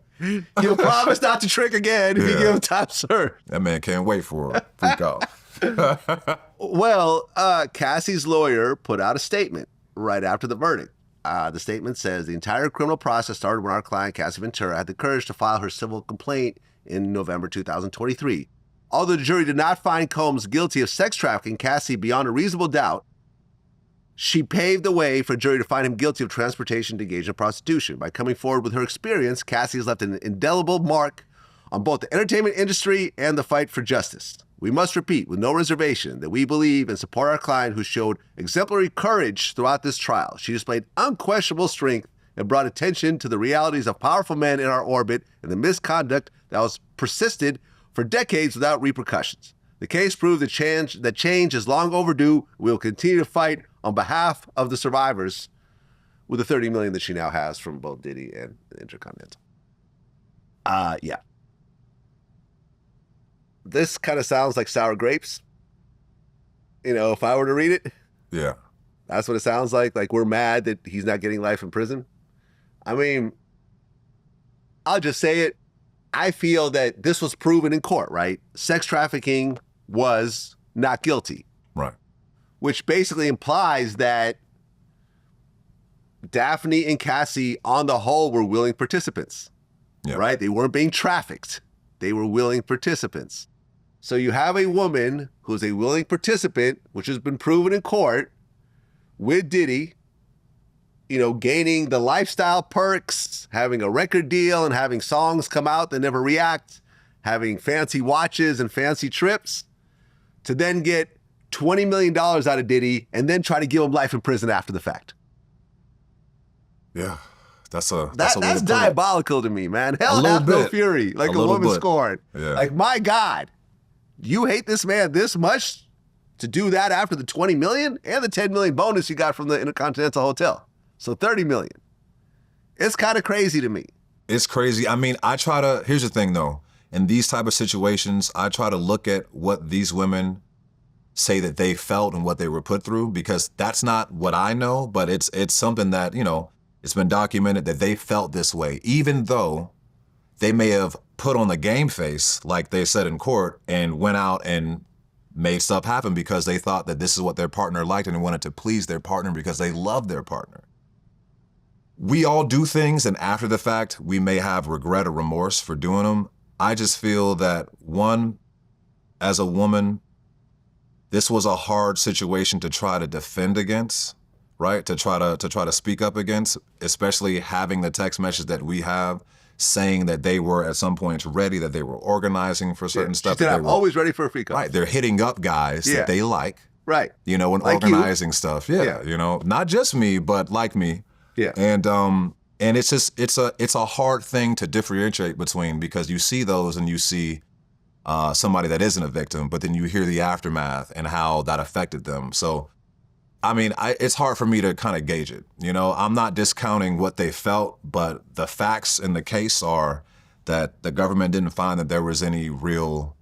He'll promise not to trick again if you give him time served. That man can't wait for a Freakoff. Well, Cassie's lawyer put out a statement right after the verdict. The statement says the entire criminal process started when our client, Cassie Ventura, had the courage to file her civil complaint in November 2023. Although the jury did not find Combs guilty of sex trafficking Cassie beyond a reasonable doubt, she paved the way for a jury to find him guilty of transportation to engage in prostitution. By coming forward with her experience, Cassie has left an indelible mark on both the entertainment industry and the fight for justice. We must repeat with no reservation that we believe and support our client who showed exemplary courage throughout this trial. She displayed unquestionable strength and brought attention to the realities of powerful men in our orbit and the misconduct that was persisted for decades without repercussions. The case proved that change is long overdue. We will continue to fight on behalf of the survivors with the $30 million that she now has from both Diddy and Intercontinental. Yeah. This kind of sounds like sour grapes. If I were to read it. Yeah. That's what it sounds like. Like, we're mad that he's not getting life in prison. I mean, I'll just say it. I feel that this was proven in court, right? Sex trafficking was not guilty. Right. Which basically implies that Daphne and Cassie, on the whole, were willing participants, right? They weren't being trafficked. They were willing participants. So you have a woman who's a willing participant, which has been proven in court, with Diddy, gaining the lifestyle perks, having a record deal and having songs come out that never react, having fancy watches and fancy trips, to then get $20 million out of Diddy and then try to give him life in prison after the fact. Yeah, that's diabolical to me, man. Hell hath no fury, like a woman scorned. Yeah. Like, my God, you hate this man this much to do that after the $20 million and the $10 million bonus you got from the Intercontinental Hotel. So $30 million. It's kind of crazy to me. It's crazy. I mean, here's the thing though. In these type of situations, I try to look at what these women say that they felt and what they were put through, because that's not what I know, but it's something that, it's been documented that they felt this way, even though they may have put on the game face, like they said in court, and went out and made stuff happen because they thought that this is what their partner liked and they wanted to please their partner because they loved their partner. We all do things, and after the fact, we may have regret or remorse for doing them. I just feel that, one, as a woman, this was a hard situation to try to defend against, right? To try to speak up against, especially having the text message that we have saying that they were at some point ready, that they were organizing for certain stuff. She said, I'm always ready for a Freakoff. Right, they're hitting up guys that they like. Right. And like organizing stuff. Yeah, not just me, but like me. Yeah. And it's just, it's a hard thing to differentiate between, because you see those and you see somebody that isn't a victim, but then you hear the aftermath and how that affected them. So, I mean, it's hard for me to kind of gauge it. I'm not discounting what they felt, but the facts in the case are that the government didn't find that there was any real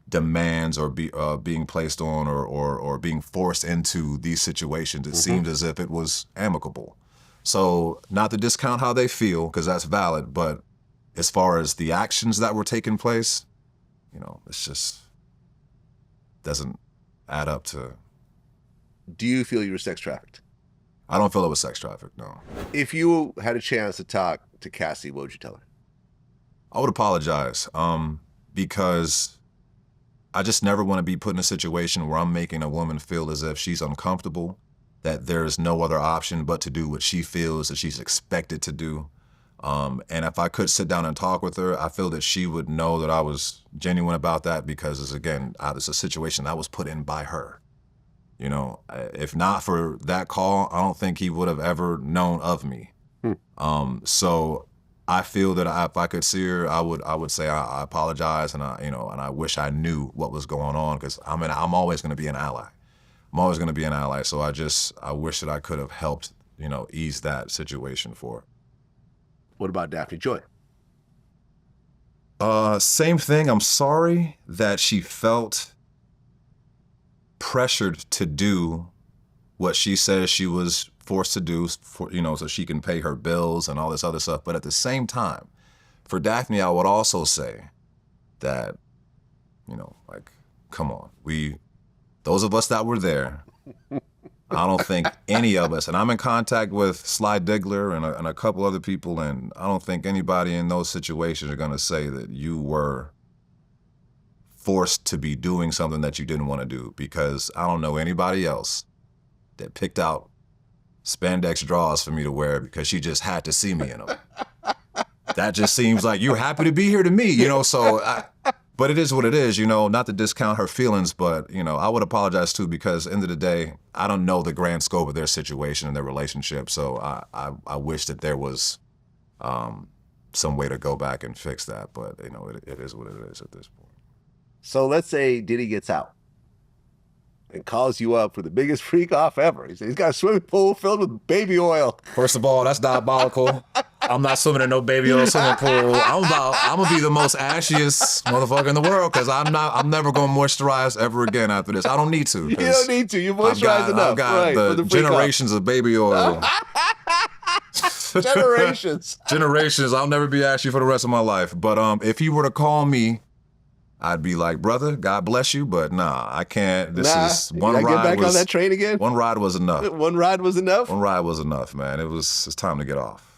demands or being placed on or being forced into these situations. It seemed as if it was amicable. So not to discount how they feel, because that's valid, but as far as the actions that were taking place, it's just doesn't add up to. Do you feel you were sex trafficked? I don't feel it was sex trafficked, no. If you had a chance to talk to Cassie, what would you tell her? I would apologize, because I just never want to be put in a situation where I'm making a woman feel as if she's uncomfortable that there's no other option but to do what she feels that she's expected to do. And if I could sit down and talk with her, I feel that she would know that I was genuine about that, because it's, again, it's a situation I was put in by her. You know, if not for that call, I don't think he would have ever known of me. So I feel that if I could see her, I would say I apologize, and I wish I knew what was going on, because I'm always going to be an ally. I'm always going to be an ally. So I wish that I could have helped, ease that situation for her. What about Daphne Joy? Same thing. I'm sorry that she felt pressured to do what she says she was forced to do, so she can pay her bills and all this other stuff. But at the same time, for Daphne, I would also say that, come on, those of us that were there, I don't think any of us, and I'm in contact with Sly Diggler and a couple other people, and I don't think anybody in those situations are gonna say that you were forced to be doing something that you didn't want to do, because I don't know anybody else that picked out spandex drawers for me to wear because she just had to see me in them. That just seems like you're happy to be here to me, but it is what it is, not to discount her feelings, but, I would apologize too, because at the end of the day, I don't know the grand scope of their situation and their relationship. So I wish that there was some way to go back and fix that, but it is what it is at this point. So let's say Diddy gets out and calls you up for the biggest freak-off ever. He says he's got a swimming pool filled with baby oil. First of all, that's diabolical. I'm not swimming in no baby oil swimming pool. I'm gonna be the most ashiest motherfucker in the world, because I'm never gonna moisturize ever again after this. I don't need to. You don't need to. You moisturize enough. I've got the generations of baby oil. Generations. I'll never be ashy for the rest of my life. But if you were to call me, I'd be like, brother, God bless you, but nah, I can't. This is one ride. Get back on that train again? One ride was enough. One ride was enough? One ride was enough, man. It's time to get off.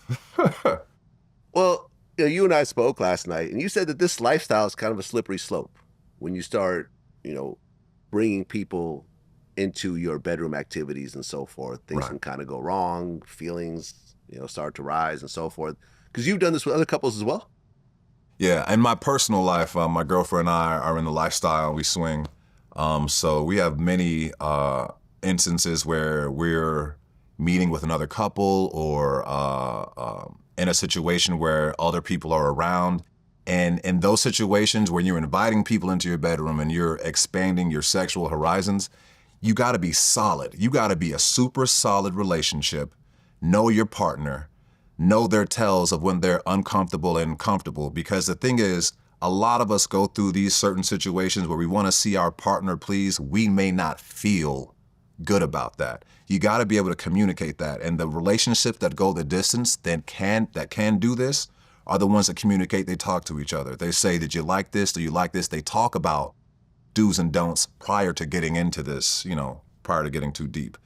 Well, you and I spoke last night, and you said that this lifestyle is kind of a slippery slope. When you start, bringing people into your bedroom activities and so forth, things can kind of go wrong, feelings, start to rise and so forth. Because you've done this with other couples as well? Yeah, in my personal life, my girlfriend and I are in the lifestyle, we swing. So we have many instances where we're meeting with another couple, or in a situation where other people are around. And in those situations where you're inviting people into your bedroom and you're expanding your sexual horizons, you gotta be solid. You gotta be a super solid relationship, know your partner, know their tells of when they're uncomfortable and comfortable. Because the thing is, a lot of us go through these certain situations where we want to see our partner please. We may not feel good about that. You got to be able to communicate that. And the relationships that go the distance that can do this are the ones that communicate. They talk to each other. They say, did you like this? Do you like this? They talk about do's and don'ts prior to getting into this, prior to getting too deep.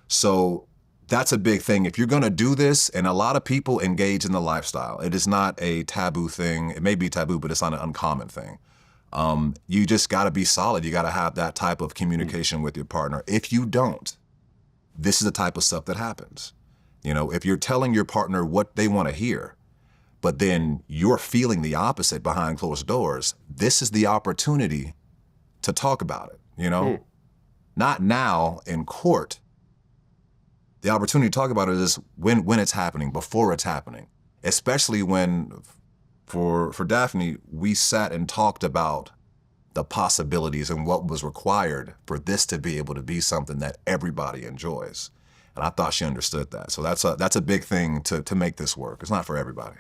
So that's a big thing. If you're going to do this, and a lot of people engage in the lifestyle, it is not a taboo thing. It may be taboo, but it's not an uncommon thing. You just got to be solid. You got to have that type of communication with your partner. If you don't, this is the type of stuff that happens. If you're telling your partner what they want to hear, but then you're feeling the opposite behind closed doors, this is the opportunity to talk about it, Not now in court. The opportunity to talk about it is when it's happening, before it's happening. Especially when, for Daphne, we sat and talked about the possibilities and what was required for this to be able to be something that everybody enjoys. And I thought she understood that. So that's a big thing to make this work. It's not for everybody.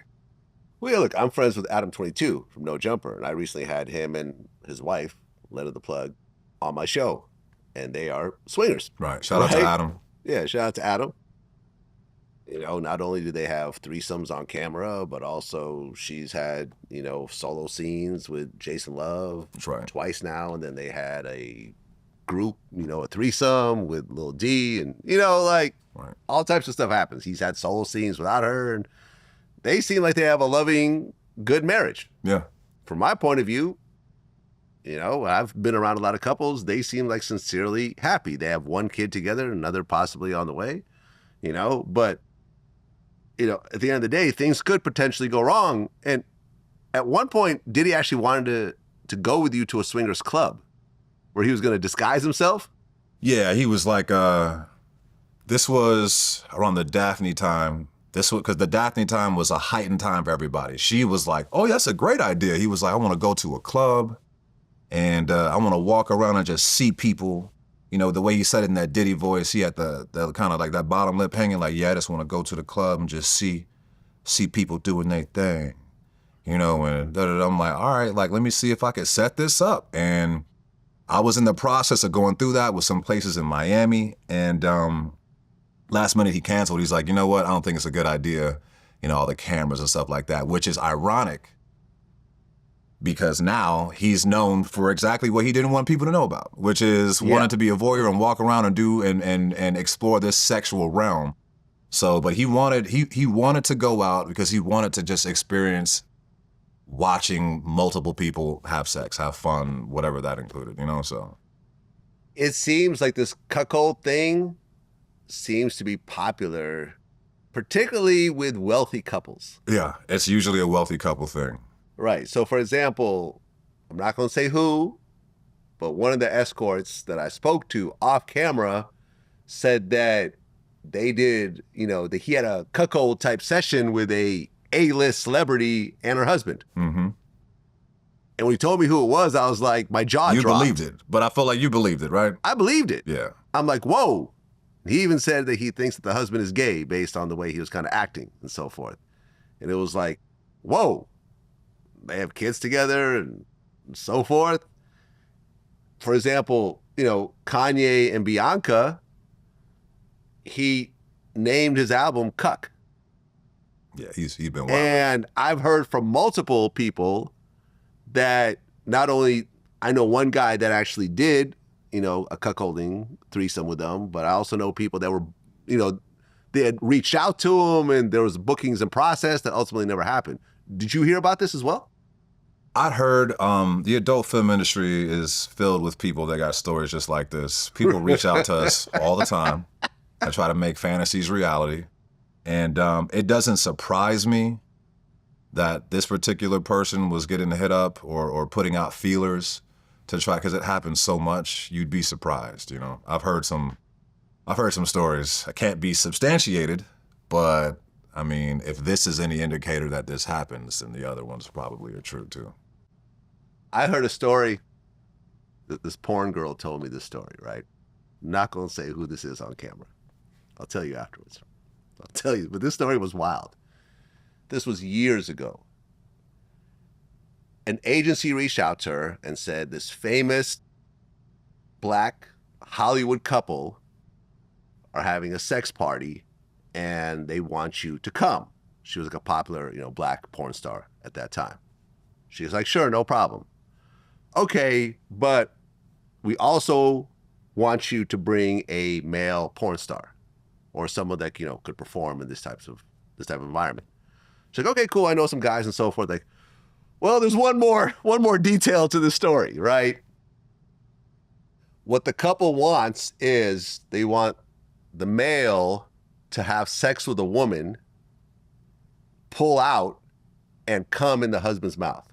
Well, yeah, look, I'm friends with Adam 22 from No Jumper, and I recently had him and his wife, Letter the Plug, on my show, and they are swingers. Right. Shout out to Adam. Yeah, shout out to Adam. Not only do they have threesomes on camera, but also she's had, solo scenes with Jason Love twice now. And then they had a group, a threesome with Lil D, and, all types of stuff happens. He's had solo scenes without her, and they seem like they have a loving, good marriage. Yeah. From my point of view, You know, I've been around a lot of couples. They seem like sincerely happy. They have one kid together, another possibly on the way, you know, but, you know, at the end of the day, things could potentially go wrong. And at one point, Diddy actually wanted to go with you to a swingers club where he was going to disguise himself. Yeah, he was like, this was around the Daphne time. This was because the Daphne time was a heightened time for everybody. She was like, oh, that's a great idea. He was like, I want to go to a club and I want to walk around and just see people. You know, the way he said it in that Diddy voice, he had the kind of like that bottom lip hanging like, yeah, I just want to go to the club and just see people doing their thing. You know, and I'm like, all right, like, let me see if I could set this up. And I was in the process of going through that with some places in Miami. And last minute he canceled. He's like, you know what? I don't think it's a good idea. You know, all the cameras and stuff like that, which is ironic because now he's known for exactly what he didn't want people to know about, which is wanting to be a voyeur and walk around and do and explore this sexual realm. So, but he wanted to go out because he wanted to just experience watching multiple people have sex, have fun, whatever that included, you know, so. It seems like this cuckold thing seems to be popular, particularly with wealthy couples. Yeah, it's usually a wealthy couple thing. Right. So, for example, I'm not going to say who, but one of the escorts that I spoke to off camera said that they did, you know, that he had a cuckold type session with A-list celebrity and her husband. Mm-hmm. And when he told me who it was, I was like, my jaw dropped. You believed it, but I felt like you believed it, right? I believed it. Yeah. I'm like, whoa. He even said that he thinks that the husband is gay based on the way he was kind of acting and so forth. And it was like, whoa, they have kids together and so forth. For example, you know, Kanye and Bianca, he named his album Cuck. Yeah, he's been wild. And I've heard from multiple people that not only, I know one guy that actually did, you know, a cuckolding threesome with them, but I also know people that were, you know, they had reached out to him and there was bookings in process that ultimately never happened. Did you hear about this as well? I'd heard the adult film industry is filled with people that got stories just like this. People reach out to us all the time and try to make fantasies reality. And it doesn't surprise me that this particular person was getting hit up or putting out feelers to try, because it happens so much, you'd be surprised, you know. I've heard some stories. I can't be substantiated, but I mean, if this is any indicator that this happens, then the other ones probably are true too. I heard a story that this porn girl told me this story, right? I'm not going to say who this is on camera. I'll tell you afterwards. I'll tell you, but this story was wild. This was years ago. An agency reached out to her and said this famous black Hollywood couple are having a sex party and they want you to come. She was like a popular, you know, black porn star at that time. She was like, sure, no problem. Okay, but we also want you to bring a male porn star or someone that, you know, could perform in this type of environment. She's like, okay, cool. I know some guys and so forth. Like, well, there's one more detail to the story, right? What the couple wants is they want the male to have sex with a woman, pull out, and come in the husband's mouth.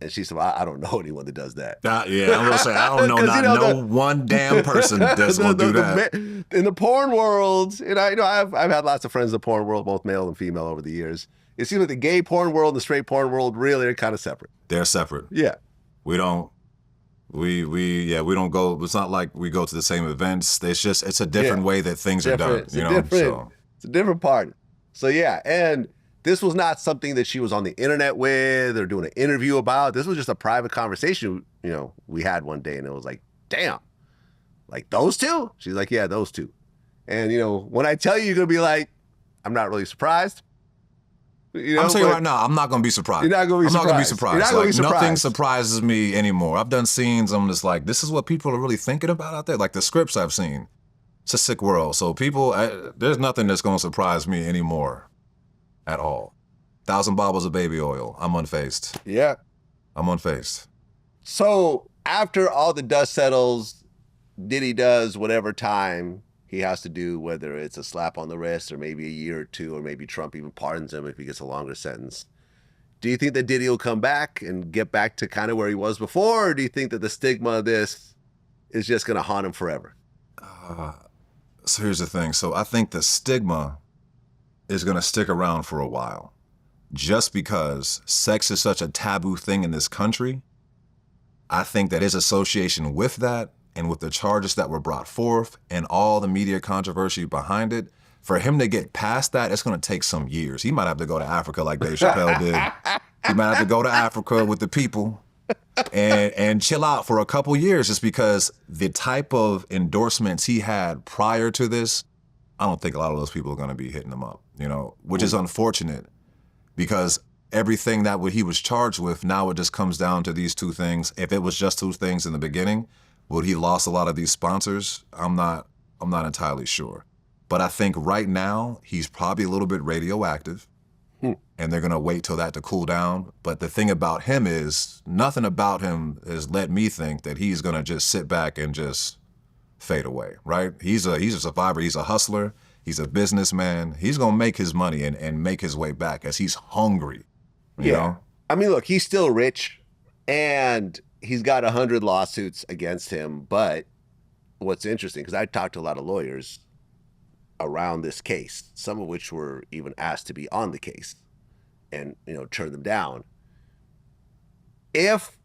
And she said, well, I don't know anyone that does that. Yeah, I'm gonna say, I don't know one damn person that's gonna do that. In the porn world, and I've had lots of friends in the porn world, both male and female over the years. It seems like the gay porn world and the straight porn world really are kind of separate. They're separate. Yeah. We don't go, it's not like we go to the same events. It's a different way that things are done. It's a different part. So yeah, and this was not something that she was on the internet with or doing an interview about. This was just a private conversation, you know, we had one day, and it was like, damn, like those two? She's like, yeah, those two. And, you know, when I tell you, you're going to be like, I'm not really surprised. You know, I'm telling you right now, I'm not going to be surprised. You're not going to be surprised. I'm not going to be surprised. You're not going to be surprised. Nothing surprises me anymore. I've done scenes, I'm just like, this is what people are really thinking about out there. Like the scripts I've seen. It's a sick world. So people, there's nothing that's going to surprise me anymore at all. 1,000 bottles of baby oil. I'm unfazed. Yeah. I'm unfazed. So after all the dust settles, Diddy does whatever time he has to do, whether it's a slap on the wrist or maybe a year or two, or maybe Trump even pardons him if he gets a longer sentence. Do you think that Diddy will come back and get back to kind of where he was before, or do you think that the stigma of this is just going to haunt him forever? So here's the thing. So I think the stigma is going to stick around for a while, just because sex is such a taboo thing in this country. I think that his association with that and with the charges that were brought forth and all the media controversy behind it, for him to get past that, it's going to take some years. He might have to go to Africa like Dave Chappelle did. He might have to go to Africa with the people and chill out for a couple years, just because the type of endorsements he had prior to this, I don't think a lot of those people are going to be hitting him up, which is unfortunate, because everything that he was charged with, now it just comes down to these two things. If it was just two things in the beginning, would he lost a lot of these sponsors? I'm not entirely sure. But I think right now he's probably a little bit radioactive, and they're gonna wait till that to cool down. But the thing about him is, nothing about him has led me think that he's gonna just sit back and just fade away, right? He's a survivor, he's a hustler, he's a businessman. He's gonna make his money and make his way back, as he's hungry, you know? I mean, look, he's still rich, and he's got 100 lawsuits against him. But what's interesting, because I talked to a lot of lawyers around this case, some of which were even asked to be on the case and, turn them down. If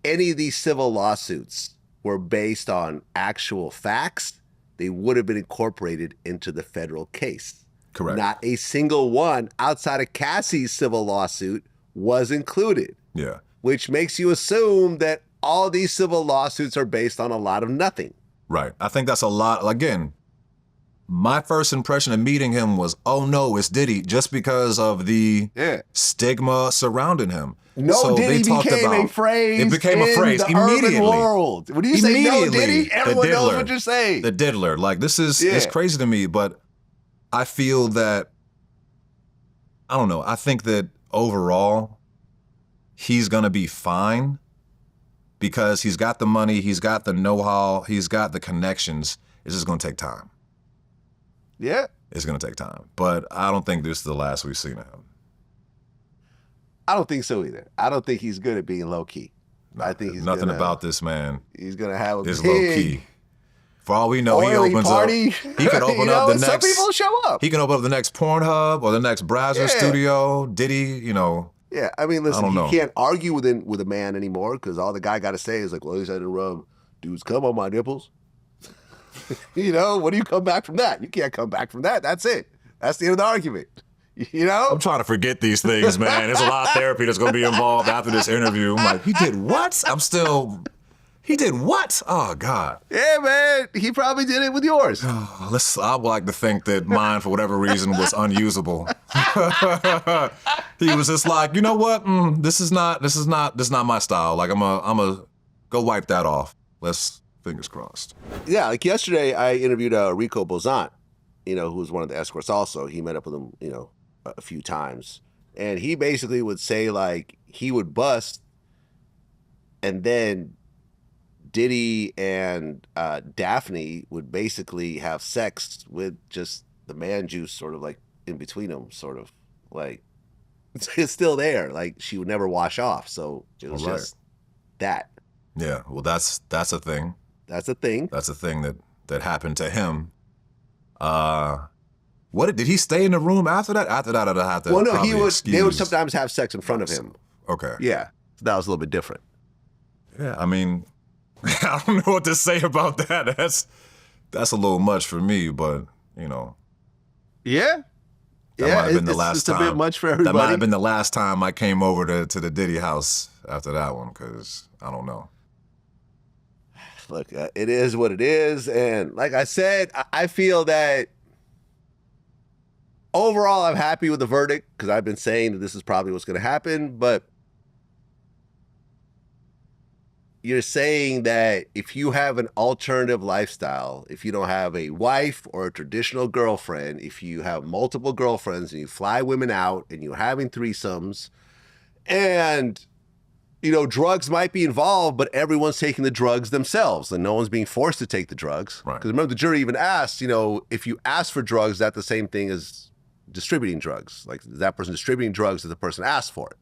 any of these civil lawsuits were based on actual facts, they would have been incorporated into the federal case. Correct. Not a single one outside of Cassie's civil lawsuit was included. Yeah. Which makes you assume that all these civil lawsuits are based on a lot of nothing. Right. I think that's a lot. Again, my first impression of meeting him was, oh no, it's Diddy, just because of the stigma surrounding him. No, Diddy became a phrase. It became a phrase in the immediately. Urban world. When you say no Diddy, everyone knows what you're saying. The diddler. Like, this is it's crazy to me, but I feel that, I don't know, I think that overall he's gonna be fine, because he's got the money, he's got the know-how, he's got the connections. It's just gonna take time. Yeah. It's gonna take time. But I don't think this is the last we've seen of him. I don't think so either. I don't think he's good at being low key. I think he's nothing about this man. He's gonna have is low key. For all we know, he opens party. up. He could open up the next. Some people show up. He can open up the next Pornhub or the next browser studio. Diddy, Yeah, I mean, listen, you can't argue with a man anymore, because all the guy got to say is like, well, he's had to rub dudes come on my nipples. What do you come back from that? You can't come back from that. That's it. That's the end of the argument. I'm trying to forget these things, man. There's a lot of therapy that's going to be involved after this interview. I'm like, he did what? He did what? Oh, God. Yeah, man. He probably did it with yours. I would like to think that mine, for whatever reason, was unusable. He was just like, you know what? This is not my style. Like, I'm a go wipe that off. Fingers crossed. Yeah, like yesterday, I interviewed Rico Bozant, who was one of the escorts also. He met up with him, a few times. And he basically would say, like, he would bust, and then Diddy and Daphne would basically have sex with just the man juice sort of like in between them, sort of like it's still there. Like, she would never wash off. So it was just that. Yeah, well, that's a thing. That's a thing. That's a thing that happened to him. What did he stay in the room after that? After that, I'd have to. Well, no, they would sometimes have sex in front of him. Okay. Yeah, so that was a little bit different. Yeah, I mean, I don't know what to say about that. That's a little much for me, but Yeah. That might have been the last time. It's a bit much for everybody. That might have been the last time I came over to the Diddy house after that one, because I don't know. Look, it is what it is. And like I said, I feel that overall I'm happy with the verdict, because I've been saying that this is probably what's going to happen. But you're saying that if you have an alternative lifestyle, if you don't have a wife or a traditional girlfriend, if you have multiple girlfriends and you fly women out and you're having threesomes, and drugs might be involved, but everyone's taking the drugs themselves and no one's being forced to take the drugs. Right. Because remember, the jury even asked, if you ask for drugs, is that the same thing as distributing drugs? Like, is that person distributing drugs if the person asked for it?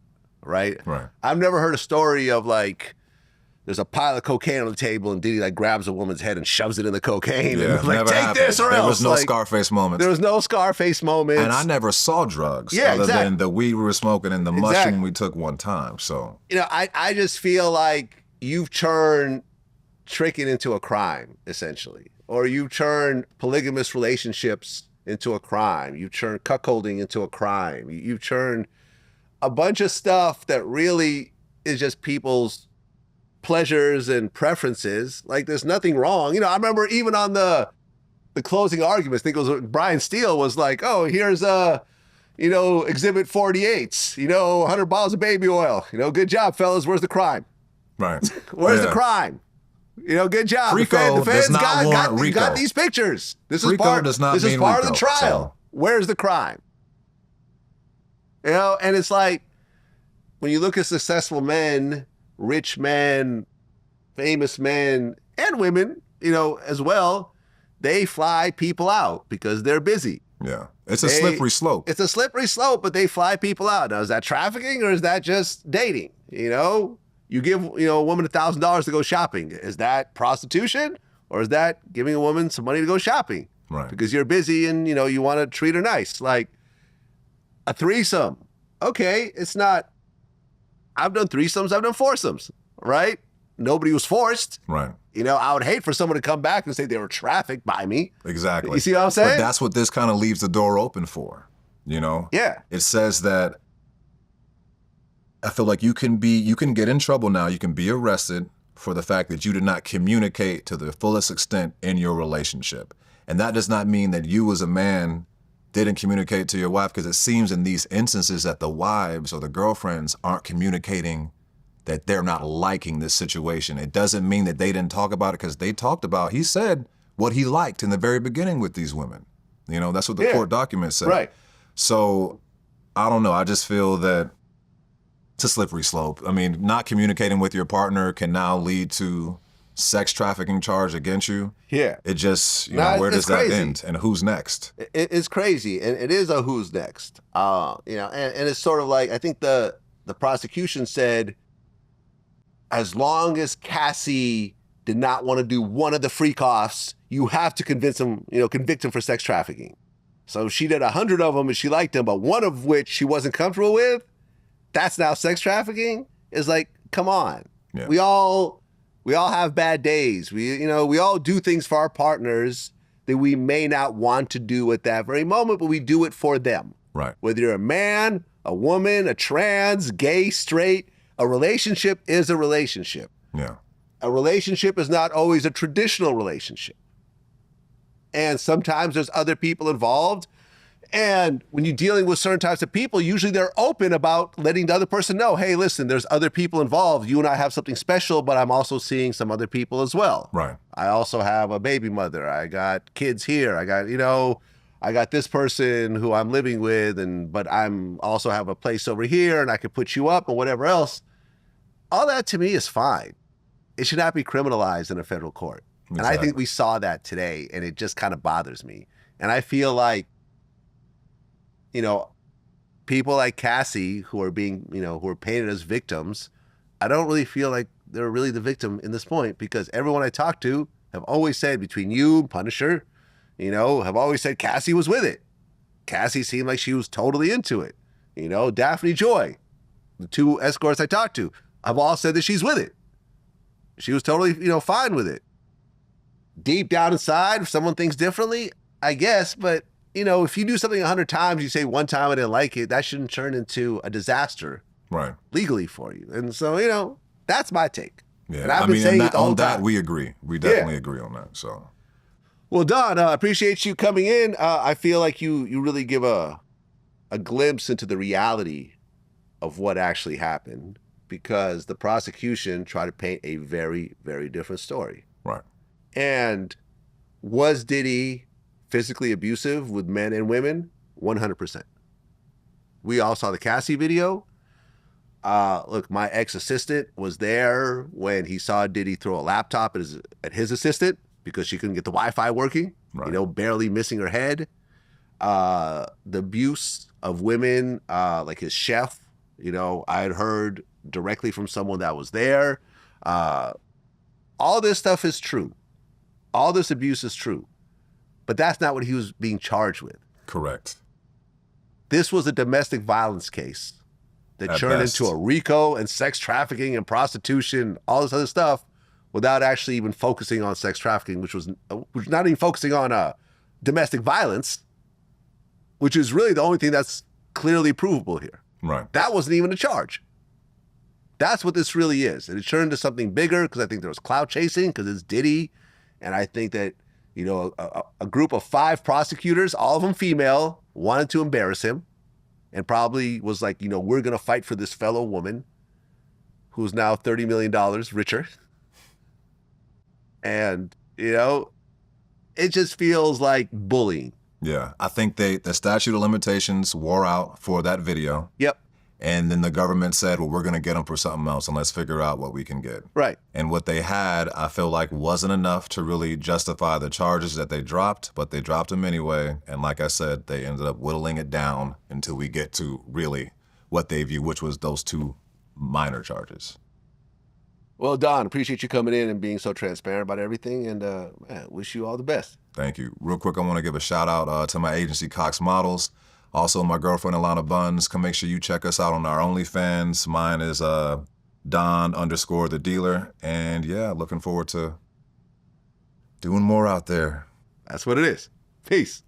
Right? Right. I've never heard a story of like, there's a pile of cocaine on the table and Diddy like grabs a woman's head and shoves it in the cocaine and like, never take happened. this or there else. Was no like, Scarface moments. There was no Scarface moments. And I never saw drugs other than the weed we were smoking and the mushroom we took one time. So I just feel like you've turned tricking into a crime, essentially. Or you've turned polygamous relationships into a crime. You've turned cuckolding into a crime. You've turned a bunch of stuff that really is just people's pleasures and preferences. Like, there's nothing wrong. I remember even on the closing arguments, I think it was Brian Steele was like, oh, here's exhibit 48, 100 bottles of baby oil. Good job, fellas. Where's the crime? Right. Where's the crime? Good job. Freako the feds does not warrant Rico. got these pictures. This Freako is part, does not this mean is part Rico, of the trial. so. Where's the crime? And it's like, when you look at successful men, rich men, famous men, and women, as well, they fly people out because they're busy. Yeah. It's a slippery slope. It's a slippery slope, but they fly people out. Now, is that trafficking or is that just dating? You give, a woman $1,000 to go shopping. Is that prostitution or is that giving a woman some money to go shopping? Right. Because you're busy and, you want to treat her nice. Like a threesome. Okay, it's not, I've done threesomes, I've done foursomes, right? Nobody was forced. Right. I would hate for someone to come back and say they were trafficked by me. Exactly. You see what I'm saying? But that's what this kind of leaves the door open for, Yeah. It says that I feel like you can get in trouble now. You can be arrested for the fact that you did not communicate to the fullest extent in your relationship. And that does not mean that you as a man didn't communicate to your wife, because it seems in these instances that the wives or the girlfriends aren't communicating that they're not liking this situation. It doesn't mean that they didn't talk about it, because they talked about, he said what he liked in the very beginning with these women. That's what the court documents say. Right. So I don't know. I just feel that it's a slippery slope. I mean, not communicating with your partner can now lead to sex trafficking charge against you. Yeah. It just, where does that end? And who's next? It's crazy. And it is a who's next. And it's sort of like, I think the prosecution said, as long as Cassie did not want to do one of the Freakoffs, you have to convict him for sex trafficking. So she did 100 of them and she liked them, but one of which she wasn't comfortable with, that's now sex trafficking? Is like, come on. Yeah. We all have bad days. We all do things for our partners that we may not want to do at that very moment, but we do it for them. Right. Whether you're a man, a woman, a trans, gay, straight, a relationship is a relationship. Yeah. A relationship is not always a traditional relationship. And sometimes there's other people involved. And when you're dealing with certain types of people, usually they're open about letting the other person know, hey, listen, there's other people involved. You and I have something special, but I'm also seeing some other people as well. Right. I also have a baby mother. I got kids here. I got this person who I'm living with, but I'm also have a place over here and I could put you up or whatever else. All that to me is fine. It should not be criminalized in a federal court. Exactly. And I think we saw that today, and it just kind of bothers me. And I feel like, people like Cassie who are being, who are painted as victims, I don't really feel like they're really the victim in this point, because everyone I talk to have always said, between you, Punisher, have always said Cassie was with it. Cassie seemed like she was totally into it. Daphne Joy, the two escorts I talked to, have all said that she's with it. She was totally, fine with it. Deep down inside, if someone thinks differently, I guess, but if you do something 100 times, you say one time I didn't like it, that shouldn't turn into a disaster, right, legally for you. And so, that's my take. Yeah, and I've been saying it the whole time. We agree. We definitely agree on that. So, well, Don, I appreciate you coming in. I feel like you really give a glimpse into the reality of what actually happened, because the prosecution tried to paint a very, very different story. Right. And was Diddy physically abusive with men and women? 100%. We all saw the Cassie video. Look, my ex-assistant was there when he saw Diddy throw a laptop at his assistant because she couldn't get the Wi-Fi working, Right. barely missing her head. The abuse of women, like his chef, I had heard directly from someone that was there. All this stuff is true. All this abuse is true. But that's not what he was being charged with. Correct. This was a domestic violence case that At turned best. into a RICO and sex trafficking and prostitution, all this other stuff, without actually even focusing on sex trafficking, which was not even focusing on domestic violence, which is really the only thing that's clearly provable here. Right. That wasn't even a charge. That's what this really is. And it turned into something bigger because I think there was clout chasing because it's Diddy. And I think that, a group of 5 prosecutors, all of them female, wanted to embarrass him and probably was like, we're going to fight for this fellow woman who's now $30 million richer. And, it just feels like bullying. Yeah. I think the statute of limitations wore out for that video. Yep. And then the government said, well, we're going to get them for something else and let's figure out what we can get. Right. And what they had, I feel like, wasn't enough to really justify the charges that they dropped, but they dropped them anyway. And like I said, they ended up whittling it down until we get to really what they view, which was those 2 minor charges. Well, Don, appreciate you coming in and being so transparent about everything. And man, wish you all the best. Thank you. Real quick, I want to give a shout out to my agency, Cox Models. Also, my girlfriend, Alana Buns. Come make sure you check us out on our OnlyFans. Mine is Don_the dealer. And yeah, looking forward to doing more out there. That's what it is. Peace.